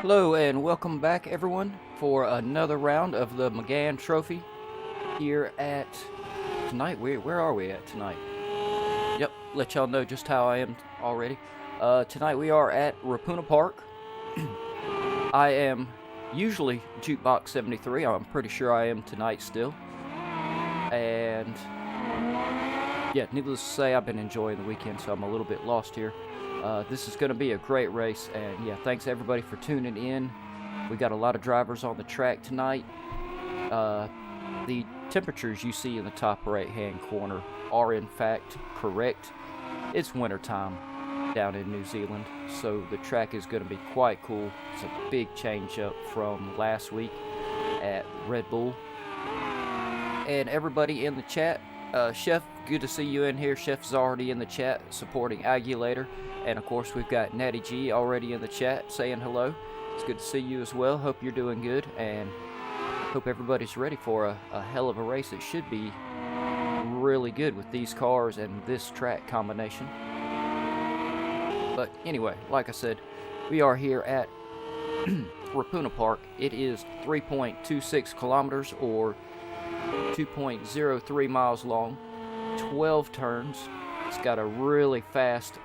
Hello and welcome back everyone for another round of the Megane Trophy here at tonight. Where are we at tonight? Yep, let y'all know just how I am already. Tonight we are at Raupuna Park. I am usually Jukebox 73. I'm pretty sure I am tonight still. And yeah, needless to say, I've been enjoying the weekend, so I'm a little bit lost here. This is going to be a great race, and yeah, thanks everybody for tuning in. We got a lot of drivers on the track tonight. The temperatures you see in the top right hand corner are in fact correct. It's winter time down in New Zealand, so the track is going to be quite cool. It's a big change up from last week at Red Bull. And everybody in the chat, Chef, good to see you in here. Chef's already in the chat supporting Agulator. And of course we've got Natty G already in the chat saying hello. It's good to see you as well. Hope you're doing good, and hope everybody's ready for a hell of a race. It should be really good with these cars and this track combination. But anyway, like I said, we are here at Raupuna Park. It is 3.26 kilometers or 2.03 miles long, 12 turns. It's got a really fast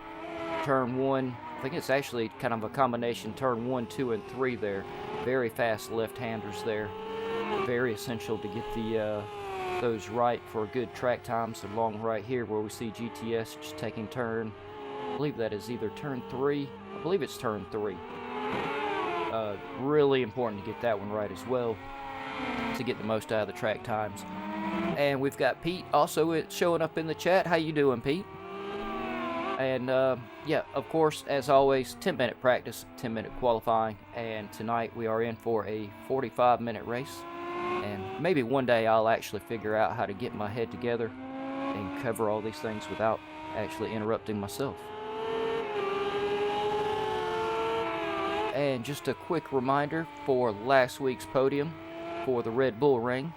turn 1. I think it's actually kind of a combination turn 1, 2, and 3 there. Very fast left-handers there. Very essential to get the those right for good track times. Along right here where we see GTS just taking turn, I believe that is either turn 3. I believe it's turn 3. Really important to get that one right as well to get the most out of the track times. And we've got Pete also showing up in the chat. How you doing, Pete? And yeah, of course, as always, 10-minute practice, 10-minute qualifying, and tonight we are in for a 45-minute race. And maybe one day I'll actually figure out how to get my head together and cover all these things without actually interrupting myself. And just a quick reminder for last week's podium for the Red Bull Ring.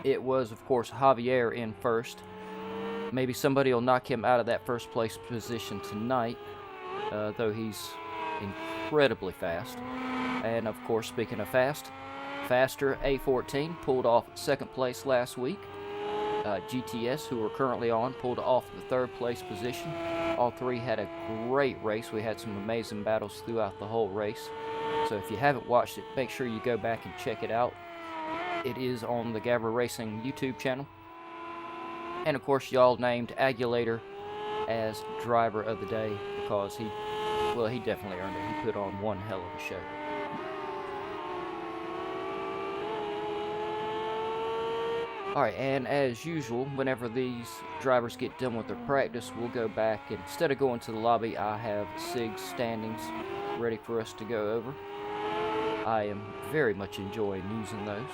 It was, of course, Javier in first. Maybe somebody will knock him out of that first place position tonight, though he's incredibly fast. And of course, speaking of faster A14 pulled off second place last week. GTS, who we're currently on, pulled off the third place position. All three had a great race. We had some amazing battles throughout the whole race. So if you haven't watched it, make sure you go back and check it out. It is on the GAVRA Racing YouTube channel. And of course, y'all named Agulator as driver of the day because he definitely earned it. He put on one hell of a show. Alright, and as usual, whenever these drivers get done with their practice, we'll go back, and instead of going to the lobby, I have SIG's standings ready for us to go over. I am very much enjoying using those.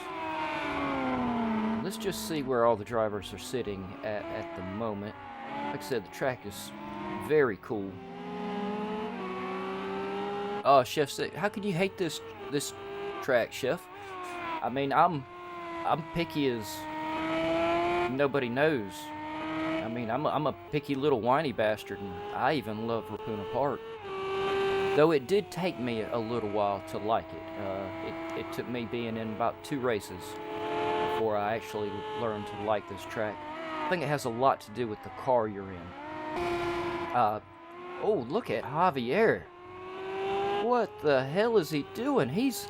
Let's just see where all the drivers are sitting at the moment. Like I said, the track is very cool. Oh, Chef said, how can you hate this track, Chef? I mean, I'm picky as nobody knows. I mean, I'm a picky little whiny bastard, and I even love Raupuna Park. Though it did take me a little while to like it. It took me being in about 2 races before I actually learned to like this track. I think it has a lot to do with the car you're in. Oh, look at Javier. What the hell is he doing? He's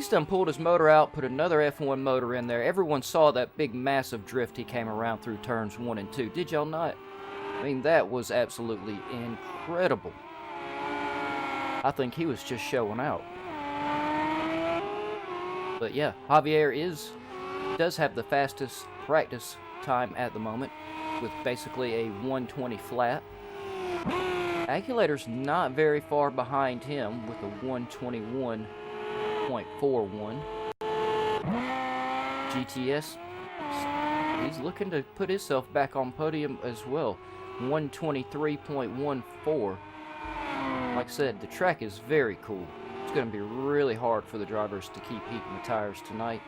done pulled his motor out, put another F1 motor in there. Everyone saw that big massive drift he came around through turns 1 and 2. Did y'all not? I mean, that was absolutely incredible. I think he was just showing out. But yeah, Javier does have the fastest practice time at the moment, with basically a 120 flat. Agulator's not very far behind him with a 121.41. GTS, he's looking to put himself back on podium as well. 123.14. Like I said, the track is very cool. It's going to be really hard for the drivers to keep heating the tires tonight.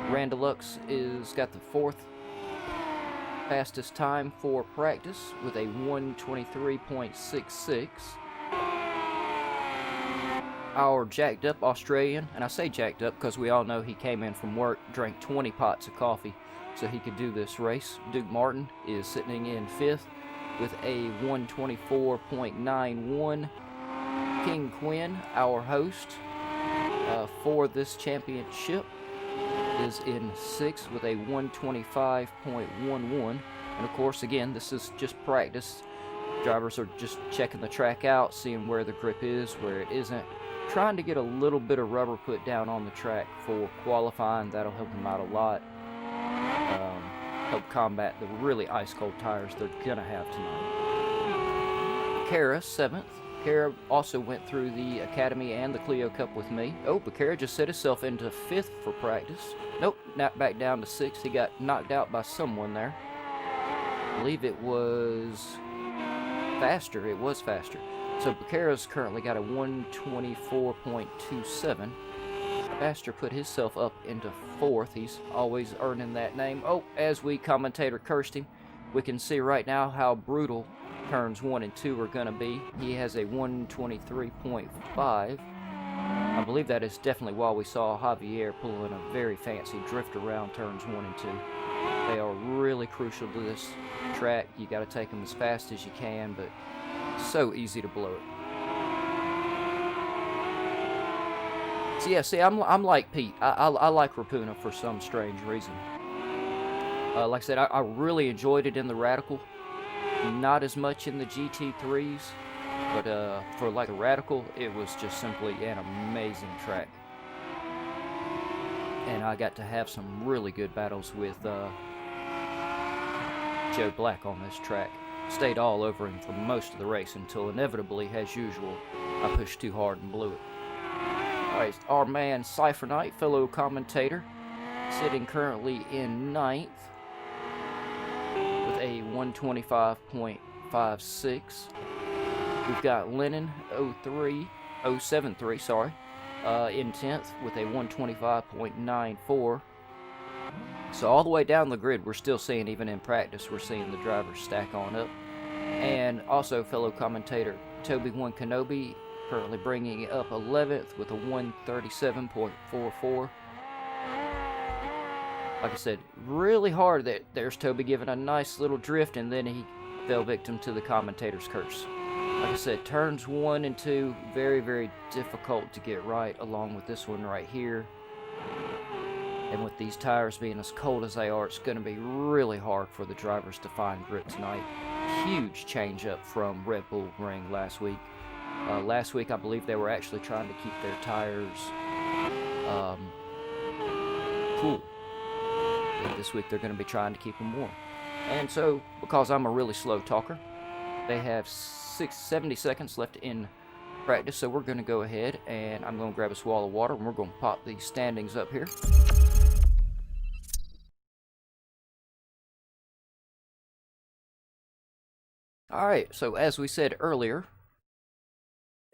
Randalux is got the 4th fastest time for practice with a 123.66. our jacked up Australian, and I say jacked up because we all know he came in from work, drank 20 pots of coffee so he could do this race. Duke Martin is sitting in 5th with a 124.91. King Quinn, our host for this championship, is in 6th with a 125.11. And of course, again, this is just practice. Drivers are just checking the track out, seeing where the grip is, where it isn't, trying to get a little bit of rubber put down on the track for qualifying. That'll help them out a lot. Help combat the really ice-cold tires they're going to have tonight. Kara, 7th. Kara also went through the Academy and the Clio Cup with me. Oh, but Kara just set himself into 5th for practice. Nope, not back down to 6th. He got knocked out by someone there. I believe it was Faster. It was Faster. So Becerra's currently got a 124.27. Faster put himself up into 4th. He's always earning that name. Oh, as we commentator cursed him, we can see right now how brutal turns 1 and 2 are going to be. He has a 123.5. I believe that is definitely why we saw Javier pulling a very fancy drift around turns 1 and 2. They are really crucial to this track. You got to take them as fast as you can, but so easy to blow it. So yeah, see, I'm like Pete. I like Raupuna for some strange reason. Like I said, I really enjoyed it in the Radical. Not as much in the GT3s, but for like a Radical, it was just simply an amazing track. And I got to have some really good battles with Joe Black on this track. Stayed all over him for most of the race until inevitably, as usual, I pushed too hard and blew it. Alright, our man Cypher Knight, fellow commentator, sitting currently in 9th with a 125.56. We've got Lennon 073, in 10th with a 125.94. So all the way down the grid, we're still seeing, even in practice, we're seeing the drivers stack on up. And also fellow commentator Toby One Kenobi currently bringing it up 11th with a 137.44. Like I said, really hard. That there's Toby giving a nice little drift, and then he fell victim to the commentator's curse. Like I said, turns 1 and 2, very, very difficult to get right, along with this one right here. And with these tires being as cold as they are, it's going to be really hard for the drivers to find grip tonight. Huge change up from Red Bull Ring last week. Last week, I believe they were actually trying to keep their tires cool. And this week, they're going to be trying to keep them warm. And so, because I'm a really slow talker, they have 70 seconds left in practice. So we're going to go ahead, and I'm going to grab a swallow of water, and we're going to pop these standings up here. Alright, so as we said earlier,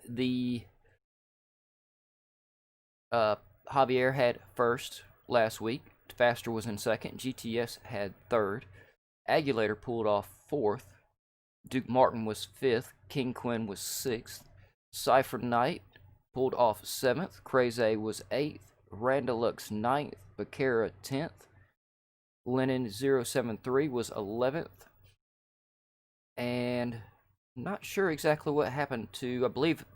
the Javier had 1st last week. Faster was in 2nd. GTS had 3rd. Agulator pulled off 4th. Duke Martin was 5th. King Quinn was 6th. Cypher Knight pulled off 7th. Crazy was 8th. Randalux 9th. Becerra 10th. Lennon 073 was 11th. And I'm not sure exactly what happened to, I believe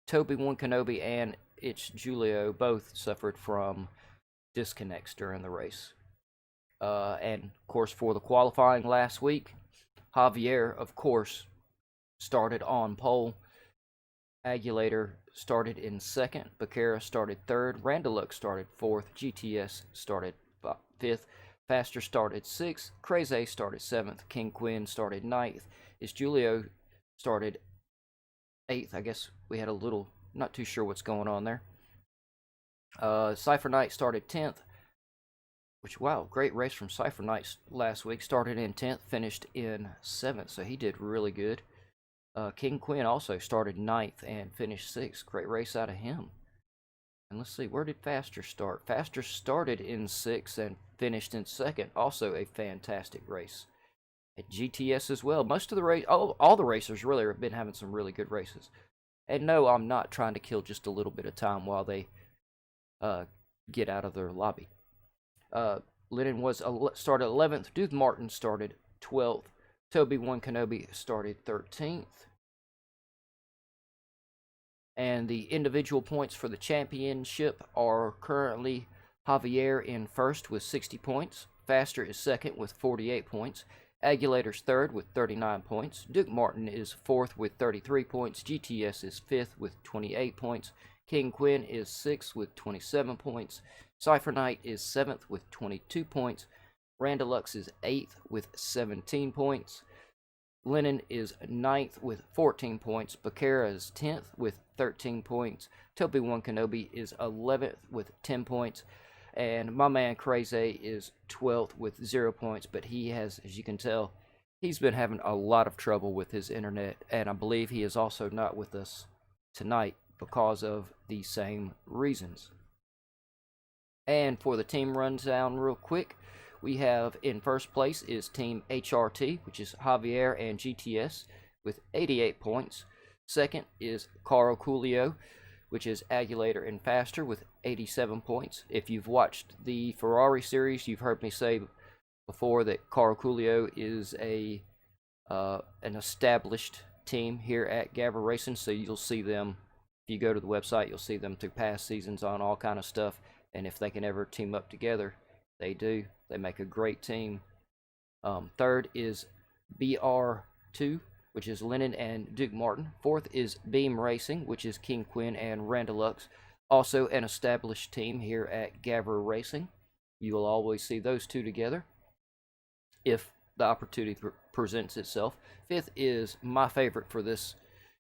Toby One Kenobi and It's Julio both suffered from disconnects during the race. And of course, for the qualifying last week, Javier, of course, started on pole. Agulator started in 2nd. Becerra started 3rd. Randalux started 4th. GTS started 5th. Faster started 6th. Crazy started 7th. King Quinn started 9th. It's Julio started 8th. I guess we had a little, not too sure what's going on there. Cypher Knight started 10th. Which, wow, great race from Cypher Knight last week. Started in 10th, finished in 7th, so he did really good. King Quinn also started 9th and finished 6th. Great race out of him. And let's see, where did Faster start? Faster started in 6th and finished in 2nd. Also a fantastic race. At GTS as well. Most of the race, all the racers really have been having some really good races. And no, I'm not trying to kill just a little bit of time while they get out of their lobby. Lennon started 11th. Duke Martin started 12th. Toby One Kenobi started 13th. And the individual points for the championship are currently Javier in first with 60 points. Faster is second with 48 points. Aguilator's third with 39 points. Duke Martin is fourth with 33 points. GTS is fifth with 28 points. King Quinn is sixth with 27 points. Cypher Knight is seventh with 22 points. Randalux is eighth with 17 points. Lennon is 9th with 14 points. Bakara is 10th with 13 points. Toby One Kenobi is 11th with 10 points. And my man Crazy is 12th with 0 points. But he has, as you can tell, he's been having a lot of trouble with his internet. And I believe he is also not with us tonight because of the same reasons. And for the team rundown real quick, we have in first place is Team HRT, which is Javier and GTS, with 88 points. Second is Carl Coolio, which is Aguilator and Faster, with 87 points. If you've watched the Ferrari series, you've heard me say before that Carl Coolio is an established team here at GAVRA Racing, so you'll see them. If you go to the website, you'll see them through past seasons on all kind of stuff, and if they can ever team up together, they do. They make a great team. Third is BR2, which is Lennon and Duke Martin. Fourth is Beam Racing, which is King Quinn and Randalux. Also an established team here at GAVRA Racing. You will always see those two together if the opportunity presents itself. Fifth is my favorite for this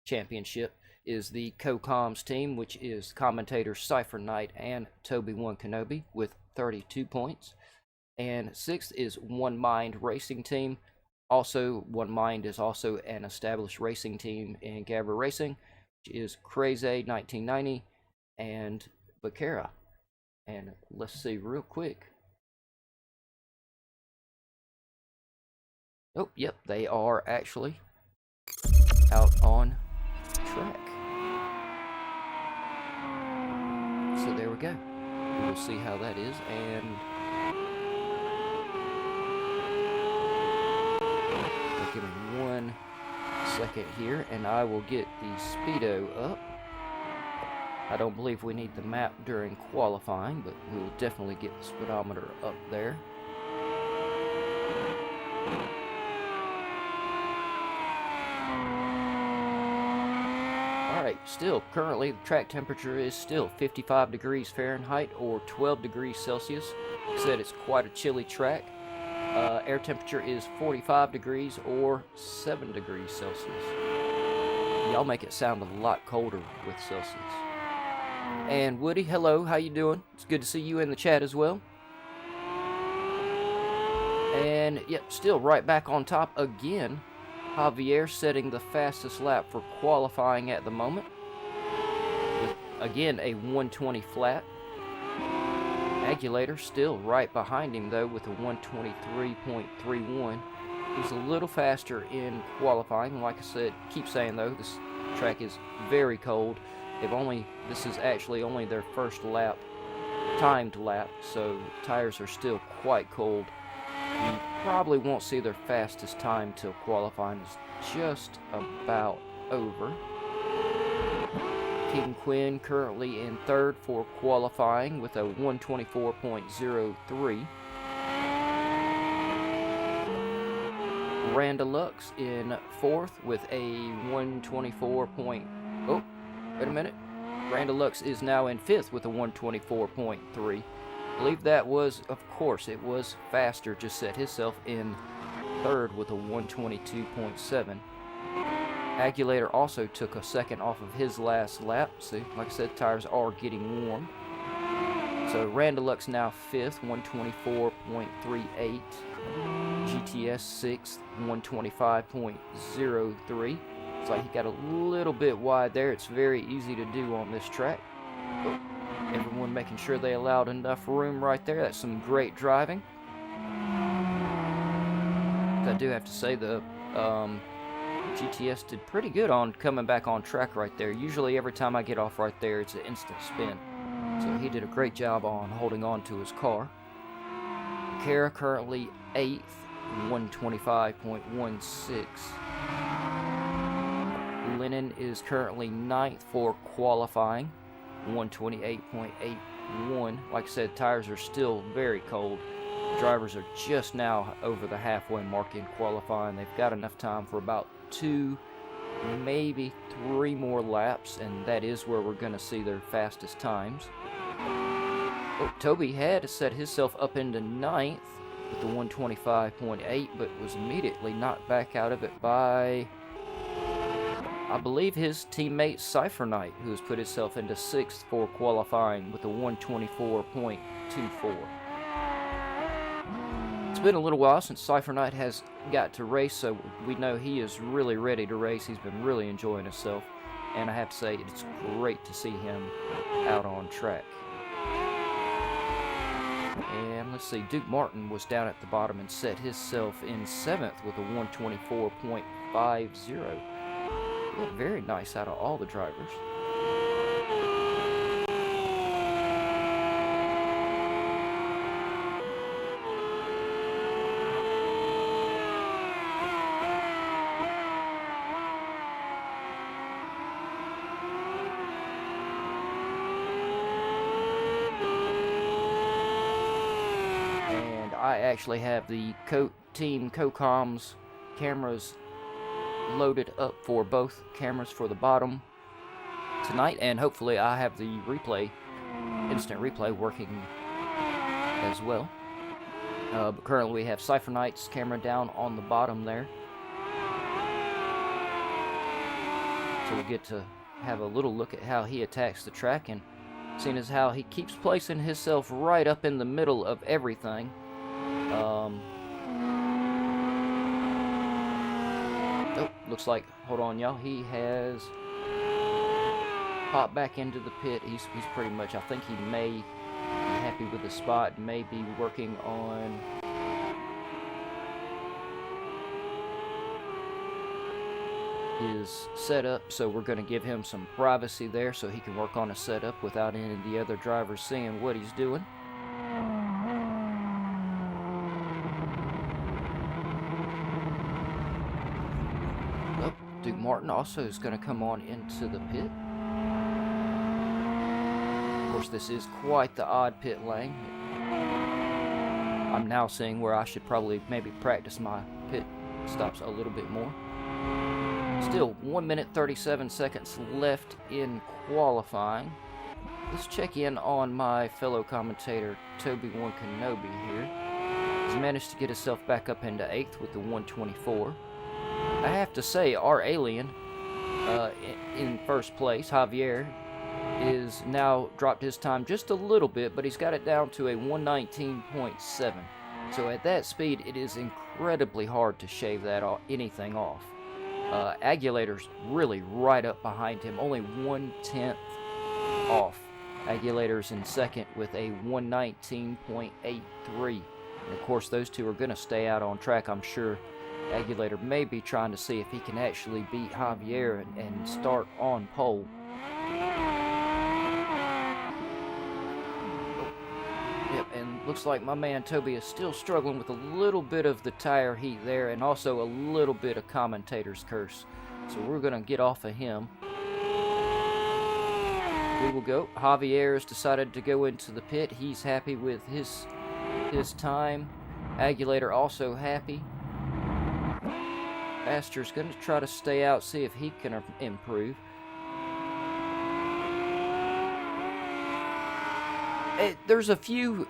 championship, is the Co-Coms team, which is commentators Cypher Knight and Toby One Kenobi with 32 points. And sixth is One Mind Racing Team. Also, One Mind is also an established racing team in GAVRA Racing, which is Crazy 1990 and Bakara. And let's see real quick. Oh, yep, they are actually out on track. So there we go. We will see how that is, and give me 1 second here, and I will get the speedo up. I don't believe we need the map during qualifying, but we will definitely get the speedometer up there. Alright, still, currently the track temperature is still 55 degrees Fahrenheit or 12 degrees Celsius. Like I said, it's quite a chilly track. Air temperature is 45 degrees or 7 degrees Celsius. Y'all make it sound a lot colder with Celsius. And Woody, hello, how you doing? It's good to see you in the chat as well. And yep, still right back on top again. Javier setting the fastest lap for qualifying at the moment. With, again, a 120 flat. Aguilator still right behind him though with a 123.31. He's a little faster in qualifying. Like I said, keep saying though, this track is very cold. This is actually only their first lap, timed lap, so tires are still quite cold. You probably won't see their fastest time till qualifying is just about over. King Quinn currently in third for qualifying with a 124.03. Randalux in fourth with a 124. Oh, wait a minute. Randalux is now in fifth with a 124.3. I believe that was, of course, it was faster. Just set himself in third with a 122.7. Aguilator also took a second off of his last lap. See, like I said, tires are getting warm. So Randalux now fifth, 124.38. GTS sixth, 125.03. It's like he got a little bit wide there. It's very easy to do on this track. Oh, everyone making sure they allowed enough room right there. That's some great driving. I do have to say the GTS did pretty good on coming back on track right there. Usually every time I get off right there, it's an instant spin. So he did a great job on holding on to his car. Kara currently 8th, 125.16. Lennon is currently 9th for qualifying, 128.81. Like I said, tires are still very cold. Drivers are just now over the halfway mark in qualifying. They've got enough time for about 2, maybe 3 more laps, and that is where we're going to see their fastest times. Oh, Toby had set himself up into 9th with the 125.8, but was immediately knocked back out of it by, I believe, his teammate Cypher Knight, who has put himself into 6th for qualifying with a 124.24. It's been a little while since Cypher Knight has got to race, so we know he is really ready to race. He's been really enjoying himself, and I have to say, it's great to see him out on track. And let's see, Duke Martin was down at the bottom and set himself in 7th with a 124.50. Very nice out of all the drivers. I actually have the Team CoCom's cameras loaded up for both cameras for the bottom tonight, and hopefully I have the instant replay working as well. But currently we have Cypher Knight's camera down on the bottom there, so we'll get to have a little look at how he attacks the track, and seeing as how he keeps placing himself right up in the middle of everything. Oh, looks like, hold on y'all, he has popped back into the pit. He's pretty much, I think he may be happy with the spot, may be working on his setup, so we're going to give him some privacy there so he can work on a setup without any of the other drivers seeing what he's doing. Duke Martin also is going to come on into the pit. Of course, this is quite the odd pit lane. I'm now seeing where I should probably maybe practice my pit stops a little bit more. Still 1 minute 37 seconds left in qualifying. Let's check in on my fellow commentator Toby One Kenobi here. He's managed to get himself back up into 8th with the 124. I have to say, our alien in first place, Javier, is now dropped his time just a little bit, but he's got it down to a 119.7. So at that speed, it is incredibly hard to shave that anything off. Agulator's really right up behind him, only 1/10 off. Agulator's in second with a 119.83. And of course, those two are going to stay out on track, I'm sure. Agulator may be trying to see if he can actually beat Javier and start on pole. Yep, and looks like my man Toby is still struggling with a little bit of the tire heat there, and also a little bit of commentator's curse. So we're going to get off of him. We will go. Javier has decided to go into the pit. He's happy with his time. Agulator also happy. Astor's going to try to stay out, see if he can improve. There's a few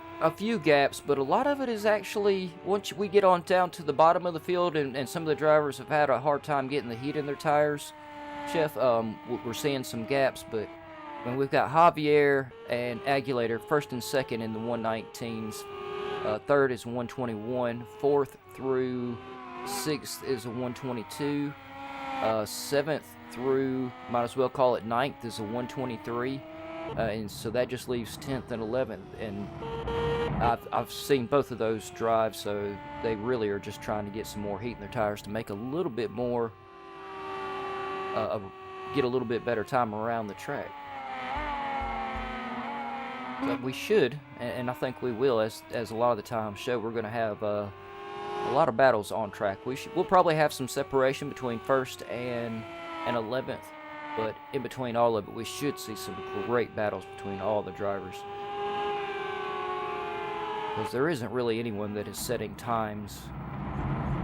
gaps, but a lot of it is actually, once we get on down to the bottom of the field, and some of the drivers have had a hard time getting the heat in their tires, Chef, we're seeing some gaps, but when we've got Javier and Agulator first and second in the 119s, third is 121, fourth through 6th is a 122, 7th through, might as well call it 9th, is a 123, and so that just leaves 10th and 11th, and I've seen both of those drives, so they really are just trying to get some more heat in their tires to make a little bit more get a little bit better time around the track. So we should, and I think we will, as a lot of the times show, we're going to have a lot of battles on track. We'll probably have some separation between 1st and 11th, but in between all of it, we should see some great battles between all the drivers. Because there isn't really anyone that is setting times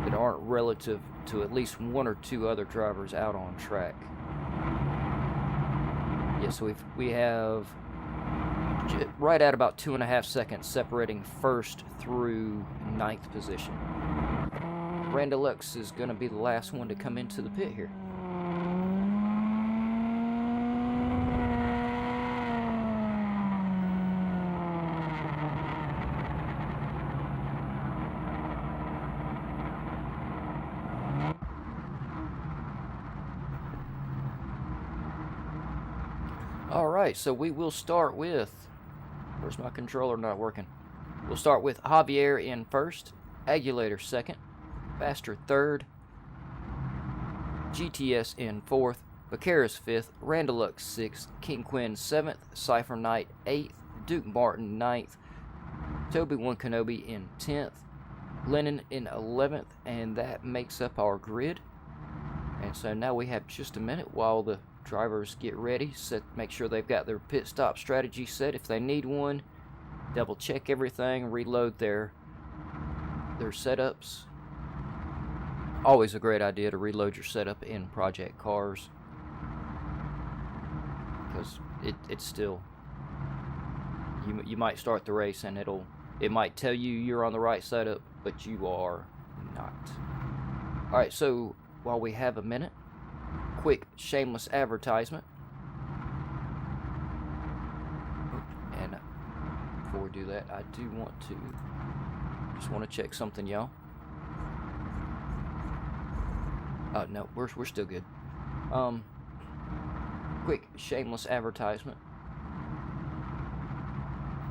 that aren't relative to at least 1 or 2 other drivers out on track. Yeah, so we have right at about 2.5 seconds separating 1st through 9th position. Randalux is going to be the last one to come into the pit here. Alright, so we will start with... Where's my controller not working? We'll start with Javier in 1st, Aguilator 2nd, Faster 3rd, GTS in 4th, Vaqueras 5th, Randalux 6th, King Quinn 7th, Cypher Knight 8th, Duke Martin 9th, Toby One Kenobi in 10th, Lennon in 11th, and that makes up our grid. And so now we have just a minute while the drivers get ready, make sure they've got their pit stop strategy set if they need one, double check everything, reload their setups. Always a great idea to reload your setup in project cars, because it's still, you might start the race and it might tell you you're on the right setup, but you are not. Alright, so while we have a minute, quick shameless advertisement. And before we do that, I do just want to check something, y'all. No, we're still good. Quick shameless advertisement.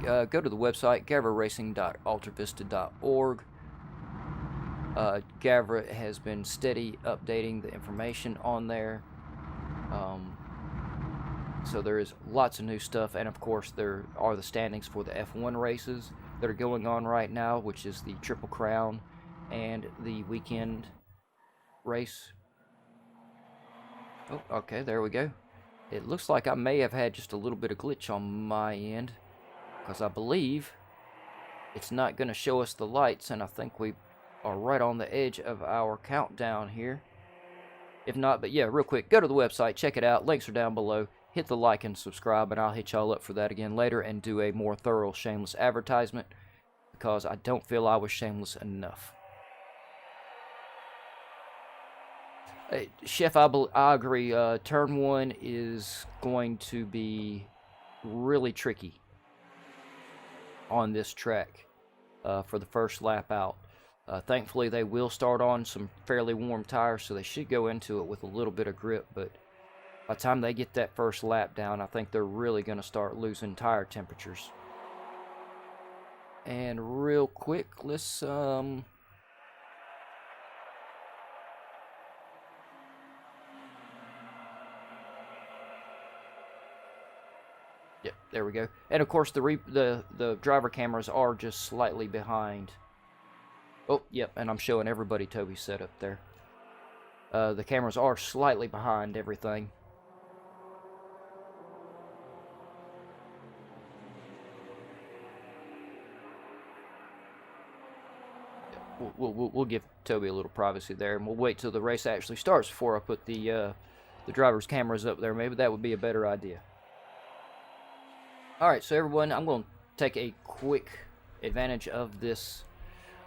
Go to the website gavraracing.altavista.org. Gavra has been steady updating the information on there. So there is lots of new stuff, and of course there are the standings for the F1 races that are going on right now, which is the Triple Crown and the weekend race. Oh, okay, there we go. It looks like I may have had just a little bit of glitch on my end, because I believe it's not going to show us the lights, and I think we are right on the edge of our countdown here. If not, but yeah, real quick, go to the website, check it out, links are down below, hit the like and subscribe, and I'll hit y'all up for that again later and do a more thorough shameless advertisement, because I don't feel I was shameless enough. Hey, Chef, I agree, turn 1 is going to be really tricky on this track for the first lap out. Thankfully, they will start on some fairly warm tires, so they should go into it with a little bit of grip, but by the time they get that first lap down, I think they're really going to start losing tire temperatures. And real quick, let's... Yep, there we go. And of course, the driver cameras are just slightly behind. Oh, yep, and I'm showing everybody Toby's setup there. The cameras are slightly behind everything. We'll give Toby a little privacy there, and we'll wait till the race actually starts before I put the driver's cameras up there. Maybe that would be a better idea. Alright, so everyone, I'm going to take a quick advantage of this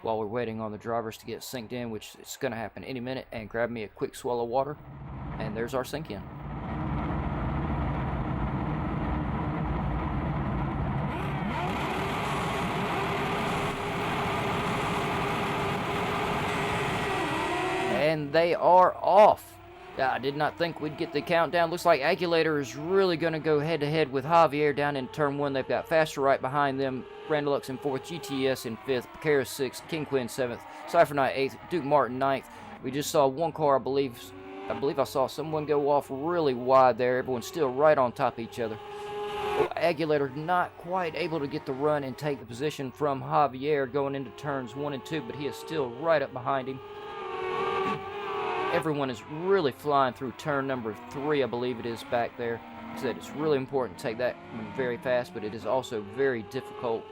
while we're waiting on the drivers to get synced in, which is going to happen any minute, and grab me a quick swallow of water, and there's our sync in. And they are off. I did not think we'd get the countdown. Looks like Aguilator is really going to go head-to-head with Javier down in turn 1. They've got Faster right behind them. Randalux in 4th, GTS in 5th, Vaqueras 6th, King Quinn 7th, Cypher Knight 8th, Duke Martin 9th. We just saw one car, I believe, I believe I saw someone go off really wide there. Everyone's still right on top of each other. Well, Aguilator not quite able to get the run and take the position from Javier going into turns 1 and 2, but he is still right up behind him. Everyone is really flying through turn number 3, I believe it is back there. Like I said, it's really important to take that one very fast, but it is also very difficult.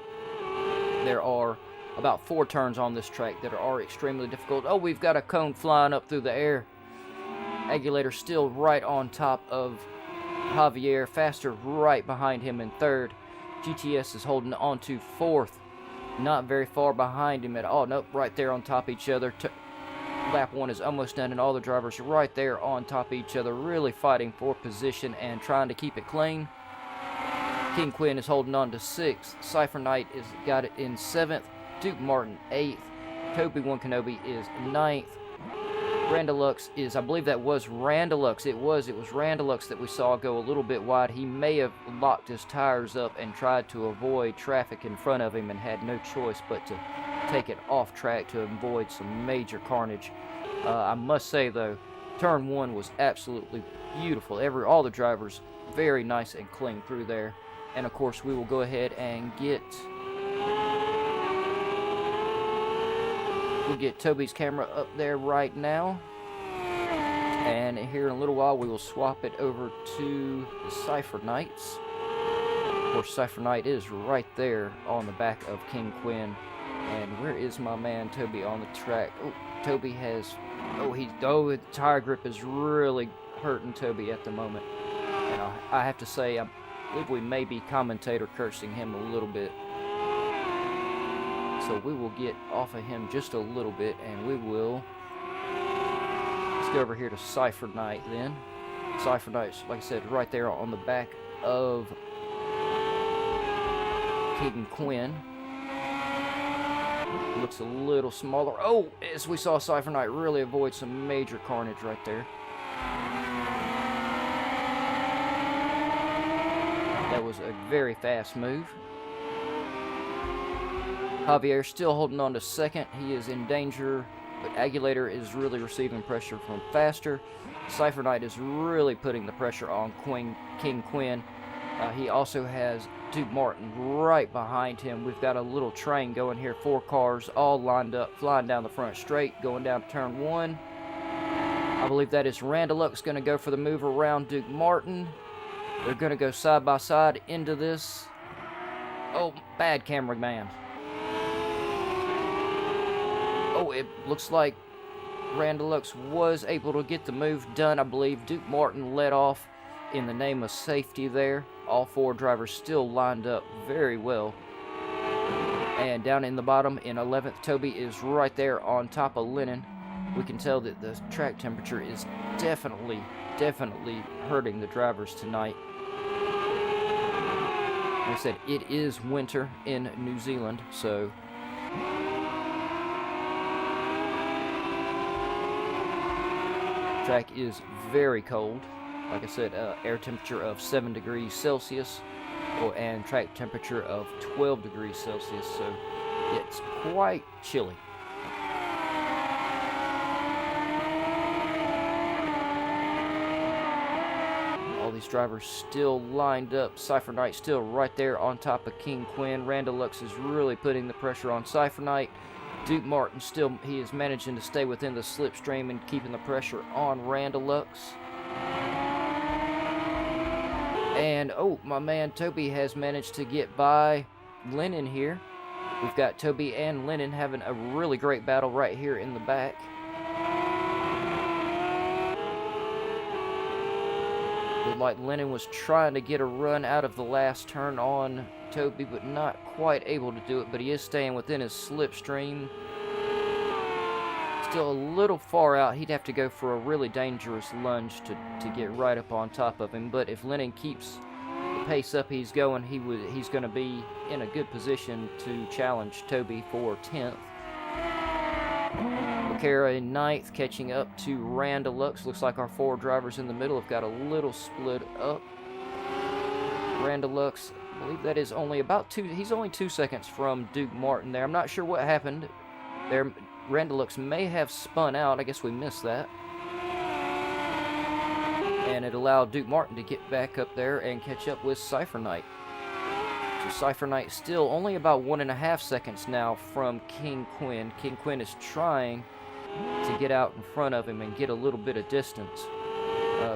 There are about 4 turns on this track that are extremely difficult. Oh, we've got a cone flying up through the air. Aguilator still right on top of Javier. Faster right behind him in 3rd. GTS is holding on to 4th. Not very far behind him at all. Nope, right there on top of each other. Lap 1 is almost done, and all the drivers are right there on top of each other, really fighting for position and trying to keep it clean. King Quinn is holding on to 6th. Cypher Knight is got it in 7th. Duke Martin 8th. Toby One Kenobi is 9th. Randalux is, I believe that was Randalux. It was Randalux that we saw go a little bit wide. He may have locked his tires up and tried to avoid traffic in front of him and had no choice but to take it off track to avoid some major carnage. I must say though, turn 1 was absolutely beautiful. All the drivers very nice and clean through there. And of course we will go ahead and we'll get Toby's camera up there right now, and here in a little while we will swap it over to the Cypher Knights. Of course, Cypher Knight is right there on the back of King Quinn. And where is my man Toby on the track? Oh, Toby has, the tire grip is really hurting Toby at the moment. And I have to say, I believe we may be commentator cursing him a little bit. So we will get off of him just a little bit, and let's go over here to Cypher Knight then. Cypher Knight's, like I said, right there on the back of King Quinn. Looks a little smaller. Oh, as we saw Cypher Knight really avoid some major carnage right there. That was a very fast move. Javier still holding on to 2nd. He is in danger, but Aguilator is really receiving pressure from Faster. Cypher Knight is really putting the pressure on King Quinn. He also has Duke Martin right behind him. We've got a little train going here. 4 cars all lined up, flying down the front straight, going down turn 1. I believe that is Randalux going to go for the move around Duke Martin. They're going to go side by side into this. Oh, bad cameraman. Oh, it looks like Randalux was able to get the move done. I believe Duke Martin led off in the name of safety there. All 4 drivers still lined up very well. And down in the bottom in 11th, Toby is right there on top of Lennon. We can tell that the track temperature is definitely hurting the drivers tonight. Like I said, it is winter in New Zealand, so track is very cold. Like I said, air temperature of 7 degrees Celsius and track temperature of 12 degrees Celsius, so it's quite chilly. All these drivers still lined up. Cypher Knight still right there on top of King Quinn. Randalux is really putting the pressure on Cypher Knight. Duke Martin he is managing to stay within the slipstream and keeping the pressure on Randalux. And, oh, my man Toby has managed to get by Lennon here. We've got Toby and Lennon having a really great battle right here in the back. Looked like Lennon was trying to get a run out of the last turn on Toby, but not quite able to do it, but he is staying within his slipstream. Still a little far out. He'd have to go for a really dangerous lunge to get right up on top of him, but if Lennon keeps the pace up he's going, he's going to be in a good position to challenge Toby for 10th. Vaquera in 9th, catching up to Randalux. Looks like our 4 drivers in the middle have got a little split up. Randalux, I believe that is only about he's only 2 seconds from Duke Martin there. I'm not sure what happened there. Randalux may have spun out. I guess we missed that. it allowed Duke Martin to get back up there and catch up with Cypher Knight. So Cypher Knight still only about 1.5 seconds now from King Quinn. King Quinn is trying to get out in front of him and get a little bit of distance,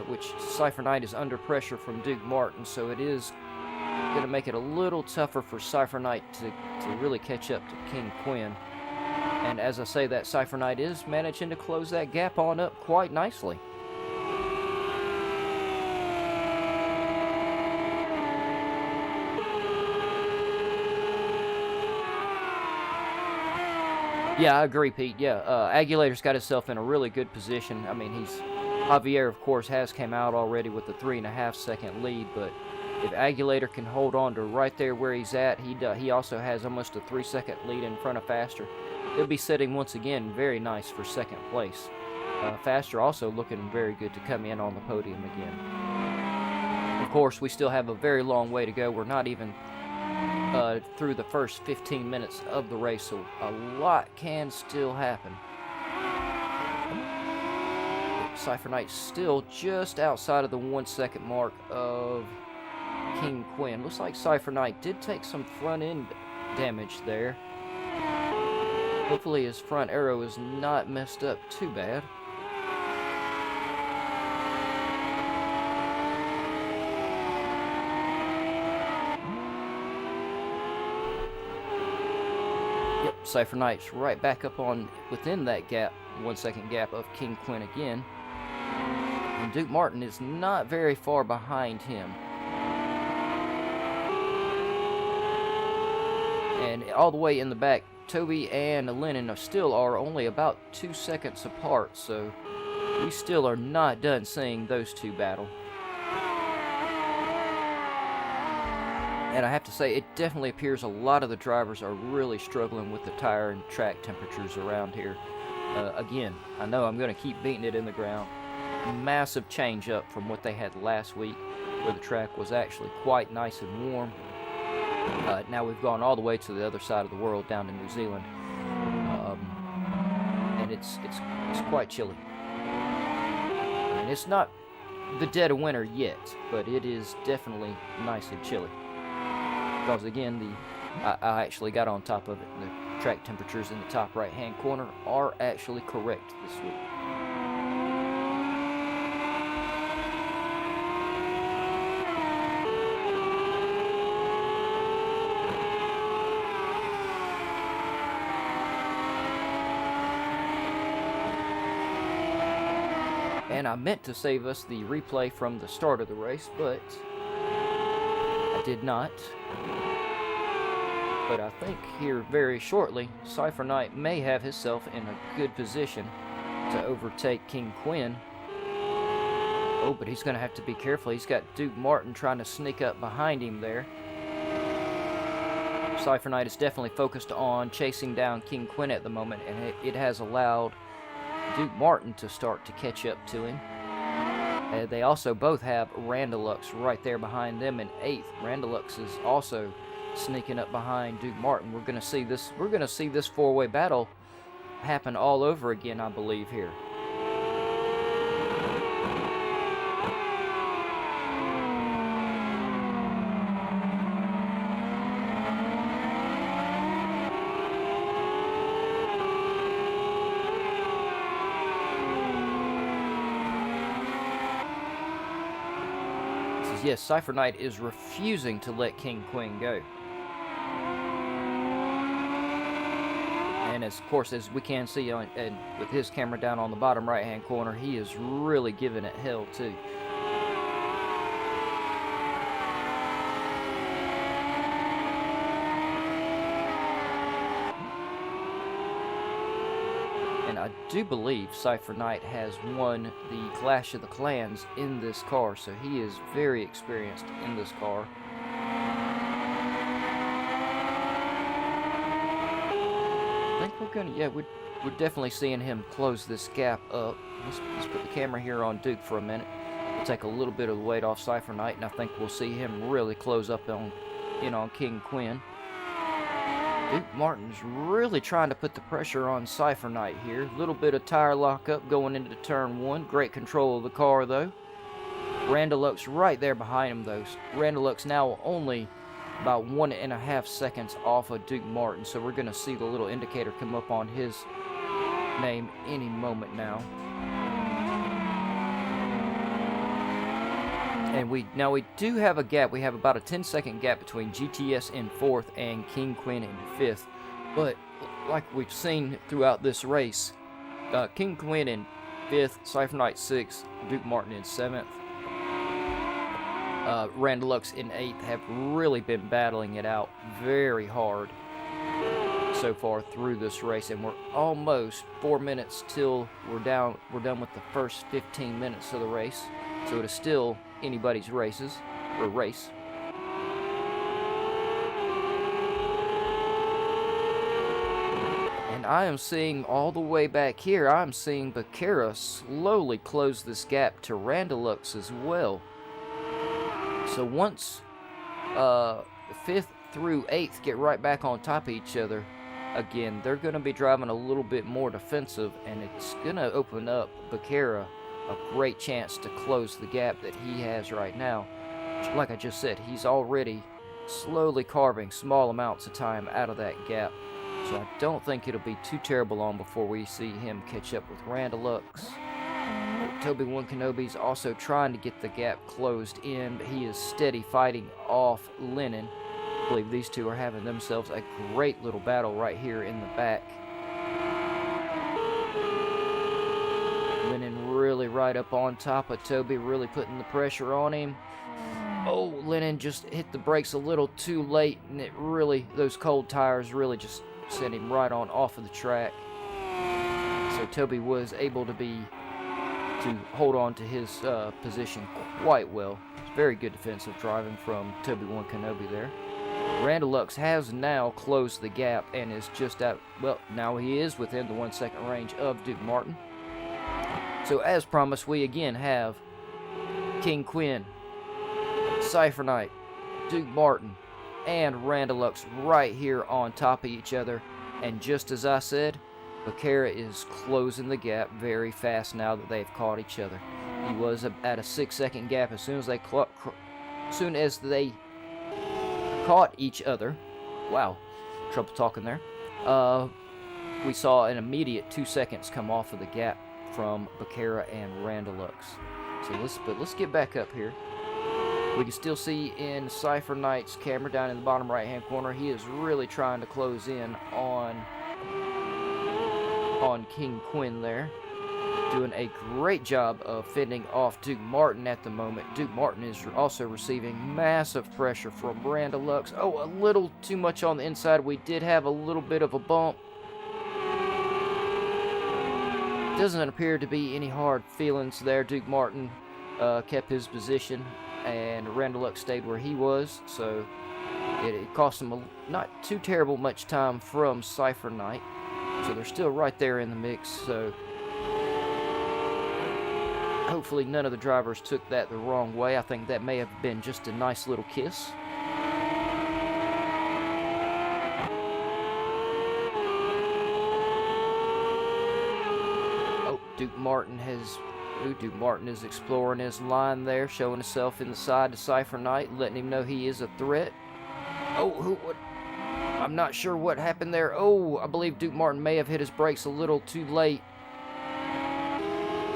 which Cypher Knight is under pressure from Duke Martin, so it is going to make it a little tougher for Cypher Knight to really catch up to King Quinn. And as I say that, Cypher Knight is managing to close that gap on up quite nicely. Yeah, I agree, Pete. Yeah, Aguilator's got himself in a really good position. I mean, Javier, of course, has came out already with a 3.5 second lead, but if Aguilator can hold on to right there where he's at, he also has almost a 3 second lead in front of Faster. He'll be sitting once again very nice for second place. Faster also looking very good to come in on the podium again. Of course, we still have a very long way to go. We're not even through the first 15 minutes of the race, so a lot can still happen. Cypher Knight's still just outside of the 1 second mark of King Quinn. Looks like Cypher Knight did take some front end damage there. Hopefully his front arrow is not messed up too bad. Yep, Cypher Knight's right back up on within that gap, 1 second gap of King Quinn again. And Duke Martin is not very far behind him. And all the way in the back, Toby and Lennon are only about 2 seconds apart, so we still are not done seeing those two battle. And I have to say, it definitely appears a lot of the drivers are really struggling with the tire and track temperatures around here. Again, I know I'm going to keep beating it in the ground. Massive change up from what they had last week, where the track was actually quite nice and warm. Now we've gone all the way to the other side of the world, down to New Zealand, and it's quite chilly. And it's not the dead of winter yet, but it is definitely nice and chilly. Because again, I actually got on top of it. The track temperatures in the top right-hand corner are actually correct this week. And I meant to save us the replay from the start of the race, but I did not. But I think here very shortly, Cypher Knight may have himself in a good position to overtake King Quinn. Oh, but he's going to have to be careful. He's got Duke Martin trying to sneak up behind him there. Cypher Knight is definitely focused on chasing down King Quinn at the moment, and it has allowed Duke Martin to start to catch up to him. They also both have Randalux right there behind them in 8th. Randalux is also sneaking up behind Duke Martin. We're going to see this four-way battle happen all over again, I believe, here. Yes, Cypher Knight is refusing to let King Quinn go. And of course, as we can see with his camera down on the bottom right-hand corner, he is really giving it hell too. And I do believe Cypher Knight has won the Clash of the Clans in this car, so he is very experienced in this car. I think we're gonna, yeah, we're definitely seeing him close this gap up. Let's put the camera here on Duke for a minute. We'll take a little bit of the weight off Cypher Knight, and I think we'll see him really close up on King Quinn. Duke Martin's really trying to put the pressure on Cypher Knight here. A little bit of tire lockup going into turn 1. Great control of the car, though. Randalux right there behind him, though. Randalux now only about 1.5 seconds off of Duke Martin, so we're going to see the little indicator come up on his name any moment now. And we do have a gap. We have about a 10-second gap between GTS in 4th and King Quinn in 5th. But like we've seen throughout this race, King Quinn in 5th, Cypher Knight 6th, Duke Martin in 7th, Randalux in 8th have really been battling it out very hard so far through this race, and we're almost 4 minutes till we're done with the first 15 minutes of the race. So it is still anybody's race. And I am seeing all the way back here, I'm seeing Becerra slowly close this gap to Randalux as well. So once 5th through 8th get right back on top of each other again, they're going to be driving a little bit more defensive, and it's going to open up Becerra a great chance to close the gap that he has right now. Like I just said, he's already slowly carving small amounts of time out of that gap. So I don't think it'll be too terrible long before we see him catch up with Randalux. Toby One Kenobi's also trying to get the gap closed in, but he is steady fighting off Lennon. I believe these two are having themselves a great little battle right here in the back. Lennon really right up on top of Toby, really putting the pressure on him. Oh, Lennon just hit the brakes a little too late, and it really, those cold tires really just sent him right on off of the track. So Toby was able to hold on to his position quite well. Very good defensive driving from Toby One Kenobi there. Randalux has now closed the gap and is just out, well, now he is within the 1 second range of Duke Martin. So as promised, we again have King Quinn, Cypher Knight, Duke Martin, and Randalux right here on top of each other. And just as I said, Becerra is closing the gap very fast now that they've caught each other. He was at a 6 second gap as soon as they caught each other. Wow, trouble talking there. We saw an immediate 2 seconds come off of the gap from Becerra and Randalux. So let's get back up here. We can still see in Cypher Knight's camera down in the bottom right hand corner, he is really trying to close in on King Quinn there. Doing a great job of fending off Duke Martin at the moment. Duke Martin is also receiving massive pressure from Randalux. Oh, a little too much on the inside. We did have a little bit of a bump. Doesn't appear to be any hard feelings there. Duke Martin kept his position, and Randalux stayed where he was, so it cost him not too terrible much time from Cypher Knight. So they're still right there in the mix, so hopefully none of the drivers took that the wrong way. I think that may have been just a nice little kiss. Oh, Duke Martin is exploring his line there, showing himself in the side to Cypher Knight, letting him know he is a threat. Oh, I'm not sure what happened there. Oh, I believe Duke Martin may have hit his brakes a little too late,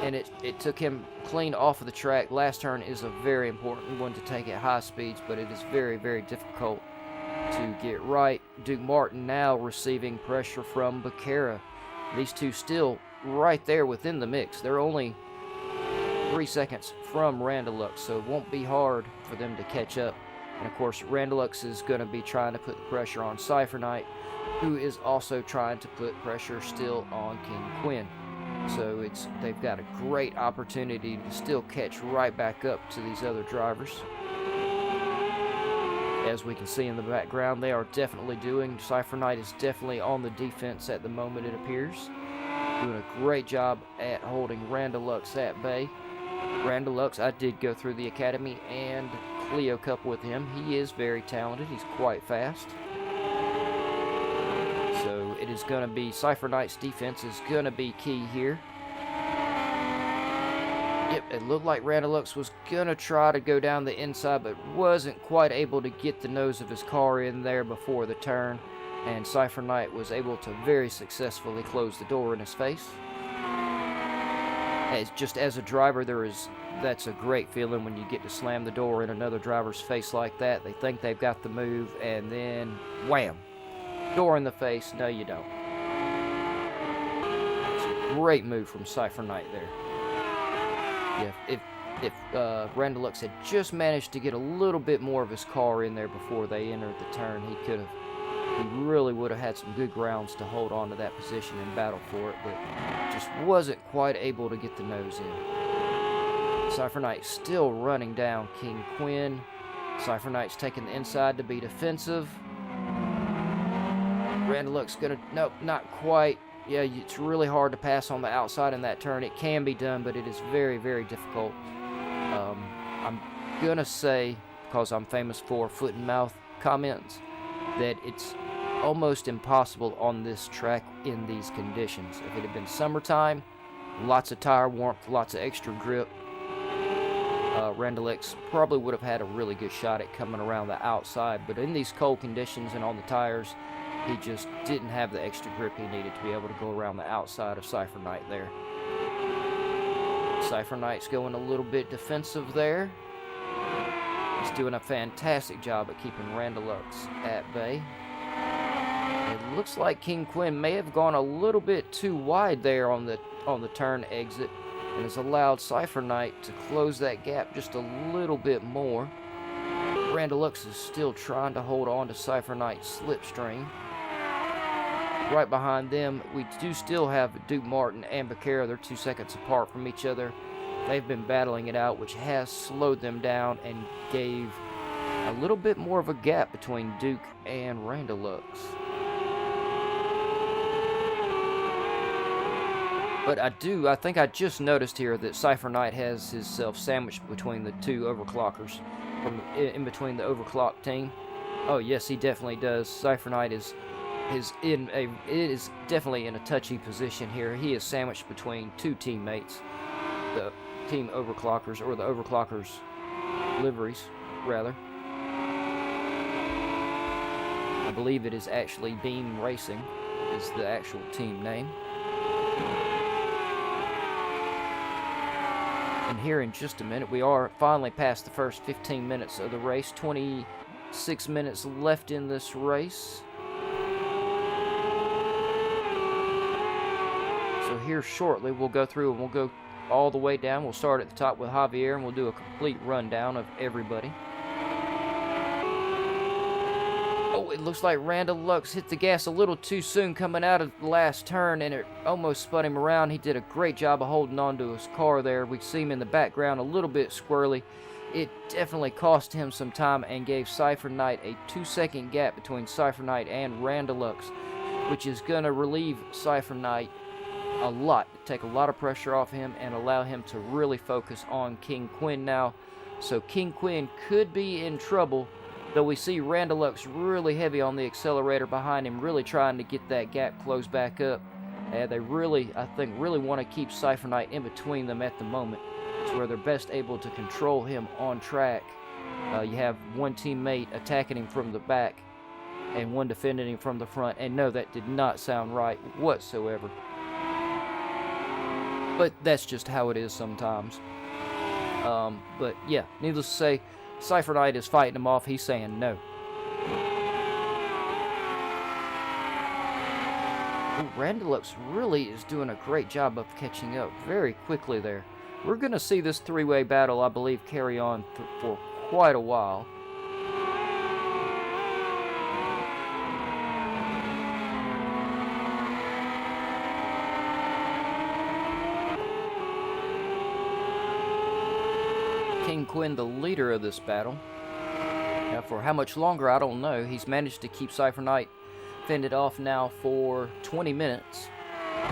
and it took him clean off of the track. Last turn is a very important one to take at high speeds, but it is very, very difficult to get right. Duke Martin now receiving pressure from Becerra. These two still right there within the mix. They're only 3 seconds from Randalux, so it won't be hard for them to catch up. And of course, Randalux is going to be trying to put the pressure on Cypher Knight, who is also trying to put pressure still on King Quinn. So they've got a great opportunity to still catch right back up to these other drivers. As we can see in the background, they are definitely doing. Cypher Knight is definitely on the defense at the moment, it appears. Doing a great job at holding Randalux at bay. Randalux, I did go through the academy and Clio Cup with him. He is very talented. He's quite fast. So it is going to be Cypher Knight's defense is going to be key here. Yep, It looked like Randalux was going to try to go down the inside, but wasn't quite able to get the nose of his car in there before the turn. And Cypher Knight was able to very successfully close the door in his face. Just as a driver, that's a great feeling when you get to slam the door in another driver's face like that. They think they've got the move, and then wham! Door in the face. No, you don't. It's a great move from Cypher Knight there. Yeah, if Randalux had just managed to get a little bit more of his car in there before they entered the turn, he really would have had some good grounds to hold on to that position and battle for it, but just wasn't quite able to get the nose in. Cypher Knight still running down King Quinn. Cypher Knight's taking the inside to be defensive. Randalux gonna, nope, not quite. Yeah, it's really hard to pass on the outside in that turn. It can be done, but it is very, very difficult. I'm gonna say, because I'm famous for foot and mouth comments, that it's almost impossible on this track in these conditions. If it had been summertime, lots of tire warmth, lots of extra grip, Randalux probably would have had a really good shot at coming around the outside, but in these cold conditions and on the tires, he just didn't have the extra grip he needed to be able to go around the outside of Cypher Knight there. Cypher Knight's going a little bit defensive there. He's doing a fantastic job at keeping Randalux at bay. It looks like King Quinn may have gone a little bit too wide there on the turn exit, and has allowed Cypher Knight to close that gap just a little bit more. Randalux is still trying to hold on to Cypher Knight's slipstream. Right behind them, we do still have Duke Martin and Becerra. They're 2 seconds apart from each other. They've been battling it out, which has slowed them down and gave a little bit more of a gap between Duke and Randalux. But I think I just noticed here that Cypher Knight has himself sandwiched between the two overclockers, in between the overclock team. Oh yes, he definitely does. Cypher Knight is definitely in a touchy position here. He is sandwiched between two teammates, the team overclockers, or the overclockers liveries, rather. I believe it is actually Beam Racing is the actual team name. And here in just a minute, we are finally past the first 15 minutes of the race. 26 minutes left in this race. So here shortly, we'll go through and we'll go all the way down. We'll start at the top with Javier, and we'll do a complete rundown of everybody. Oh, it looks like Randalux hit the gas a little too soon coming out of the last turn, and it almost spun him around. He did a great job of holding on to his car there. We see him in the background a little bit squirrely. It definitely cost him some time and gave Cypher Knight a 2-second gap between Cypher Knight and Randalux, which is going to relieve Cypher Knight a lot, take a lot of pressure off him and allow him to really focus on King Quinn now. So King Quinn could be in trouble, though we see Randalux really heavy on the accelerator behind him, really trying to get that gap closed back up. They really, I think, really want to keep Cypher Knight in between them at the moment. It's where they're best able to control him on track. You have one teammate attacking him from the back and one defending him from the front. And no, that did not sound right whatsoever. But that's just how it is sometimes. But yeah, needless to say, Cypher Knight is fighting him off. He's saying no. Ooh, Randalux really is doing a great job of catching up very quickly there. We're going to see this three-way battle, I believe, carry on for quite a while. King Quinn, the leader of this battle. Now, for how much longer, I don't know. He's managed to keep Cypher Knight fended off now for 20 minutes.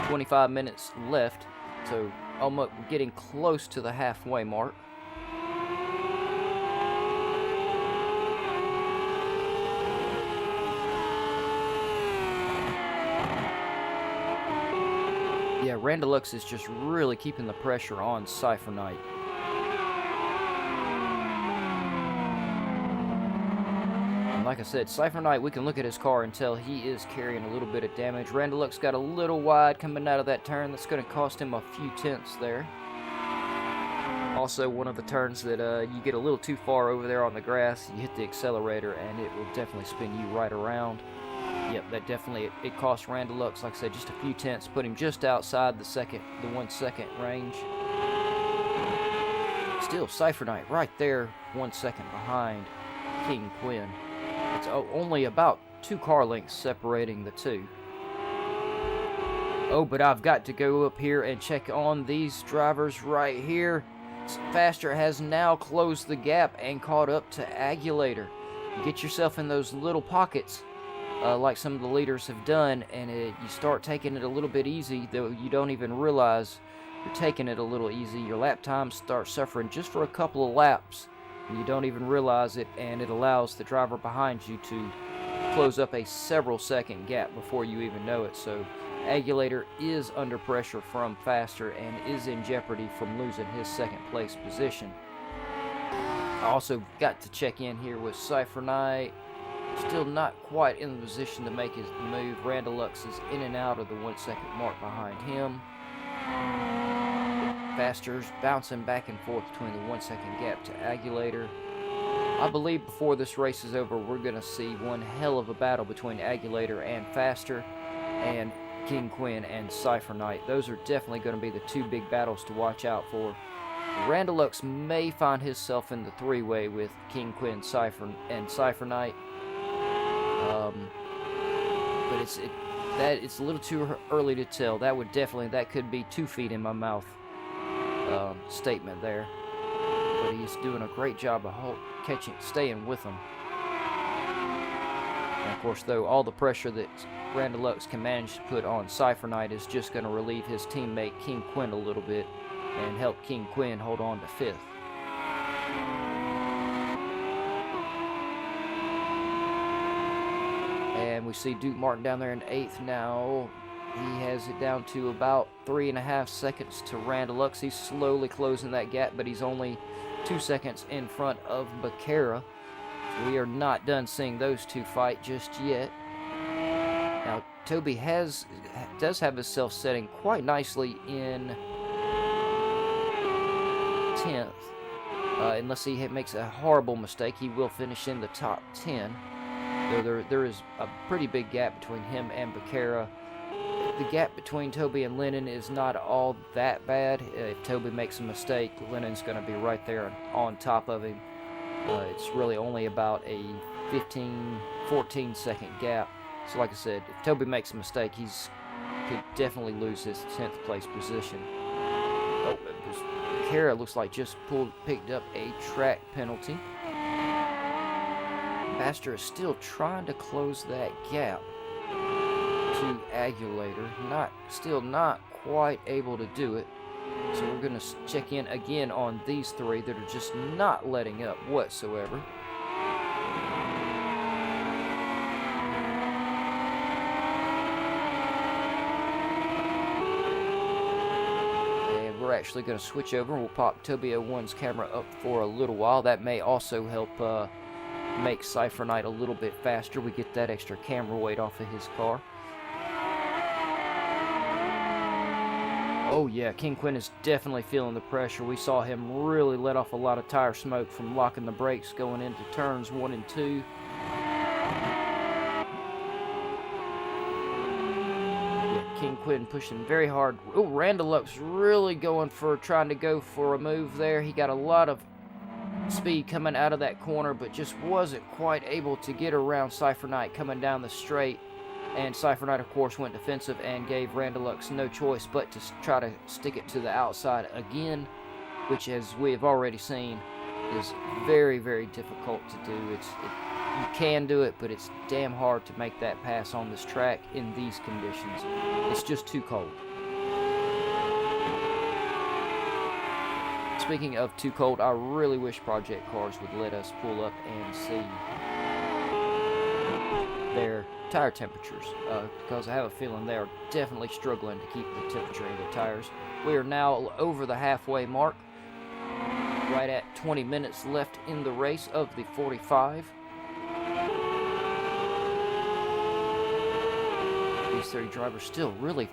25 minutes left. So, almost getting close to the halfway mark. Yeah, Randalux is just really keeping the pressure on Cypher Knight. Like I said, Cypher Knight, we can look at his car and tell he is carrying a little bit of damage. Randalux got a little wide coming out of that turn. That's going to cost him a few tenths there. Also, one of the turns that you get a little too far over there on the grass, you hit the accelerator and it will definitely spin you right around. Yep, that definitely, it cost Randalux, like I said, just a few tenths, put him just outside the 1 second range. Still, Cypher Knight right there, 1 second behind King Quinn. It's only about 2 car lengths separating the two. Oh, but I've got to go up here and check on these drivers right here. Faster has now closed the gap and caught up to Agulator. You get yourself in those little pockets, like some of the leaders have done, and you start taking it a little bit easy, though you don't even realize you're taking it a little easy. Your lap times start suffering just for a couple of laps, and you don't even realize it, and it allows the driver behind you to close up a several second gap before you even know it. So Agulator is under pressure from Faster and is in jeopardy from losing his second place position. I also got to check in here with Cypher Knight. Still not quite in the position to make his move. Randalux is in and out of the 1 second mark behind him. Faster's bouncing back and forth between the 1 second gap to Agulator. I believe before this race is over, we're going to see one hell of a battle between Agulator and Faster, and King Quinn and Cypher Knight. Those are definitely going to be the 2 big battles to watch out for. Randalux may find himself in the 3-way with King Quinn, Cypher Knight. But it's a little too early to tell. That could be 2 feet in my mouth statement there. But he's doing a great job of staying with him. And of course, though, all the pressure that Randalux can manage to put on Cypher Knight is just going to relieve his teammate King Quinn a little bit and help King Quinn hold on to 5th. And we see Duke Martin down there in 8th now. He has it down to about 3.5 seconds to Randalux. He's slowly closing that gap, but he's only 2 seconds in front of Becerra. We are not done seeing those 2 fight just yet. Now, Toby does have himself setting quite nicely in 10th. Unless he makes a horrible mistake, he will finish in the top 10. Though there is a pretty big gap between him and Becerra. The gap between Toby and Lennon is not all that bad. If Toby makes a mistake, Lennon's going to be right there on top of him. It's really only about a 14 second gap. So like I said, if Toby makes a mistake, he could definitely lose his 10th place position. Oh, Becerra looks like just picked up a track penalty. Faster is still trying to close that gap to Agulator. Still not quite able to do it. So we're going to check in again on these 3 that are just not letting up whatsoever. And we're actually going to switch over and we'll pop Toby 01's camera up for a little while. That may also help make Cypher Knight a little bit faster. We get that extra camera weight off of his car. Oh yeah, King Quinn is definitely feeling the pressure. We saw him really let off a lot of tire smoke from locking the brakes going into turns 1 and 2. Yeah, King Quinn pushing very hard. Oh, Randalux really trying to go for a move there. He got a lot of speed coming out of that corner, but just wasn't quite able to get around Cypher Knight coming down the straight. And Cypher Knight, of course, went defensive and gave Randalux no choice but to try to stick it to the outside again, which, as we have already seen, is very, very difficult to do. You can do it, but it's damn hard to make that pass on this track in these conditions. It's just too cold. Speaking of too cold, I really wish Project Cars would let us pull up and see their tire temperatures, because I have a feeling they are definitely struggling to keep the temperature in their tires. We are now over the halfway mark, right at 20 minutes left in the race of the 45. these three drivers still really,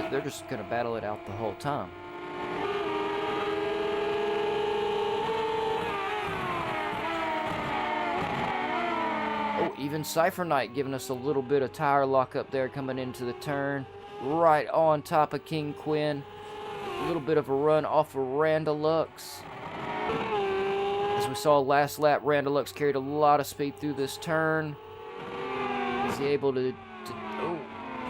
they're just going to battle it out the whole time. Oh, even Cypher Knight giving us a little bit of tire lock up there coming into the turn. Right on top of King Quinn. A little bit of a run off of Randalux. As we saw last lap, Randalux carried a lot of speed through this turn. Is he able to oh,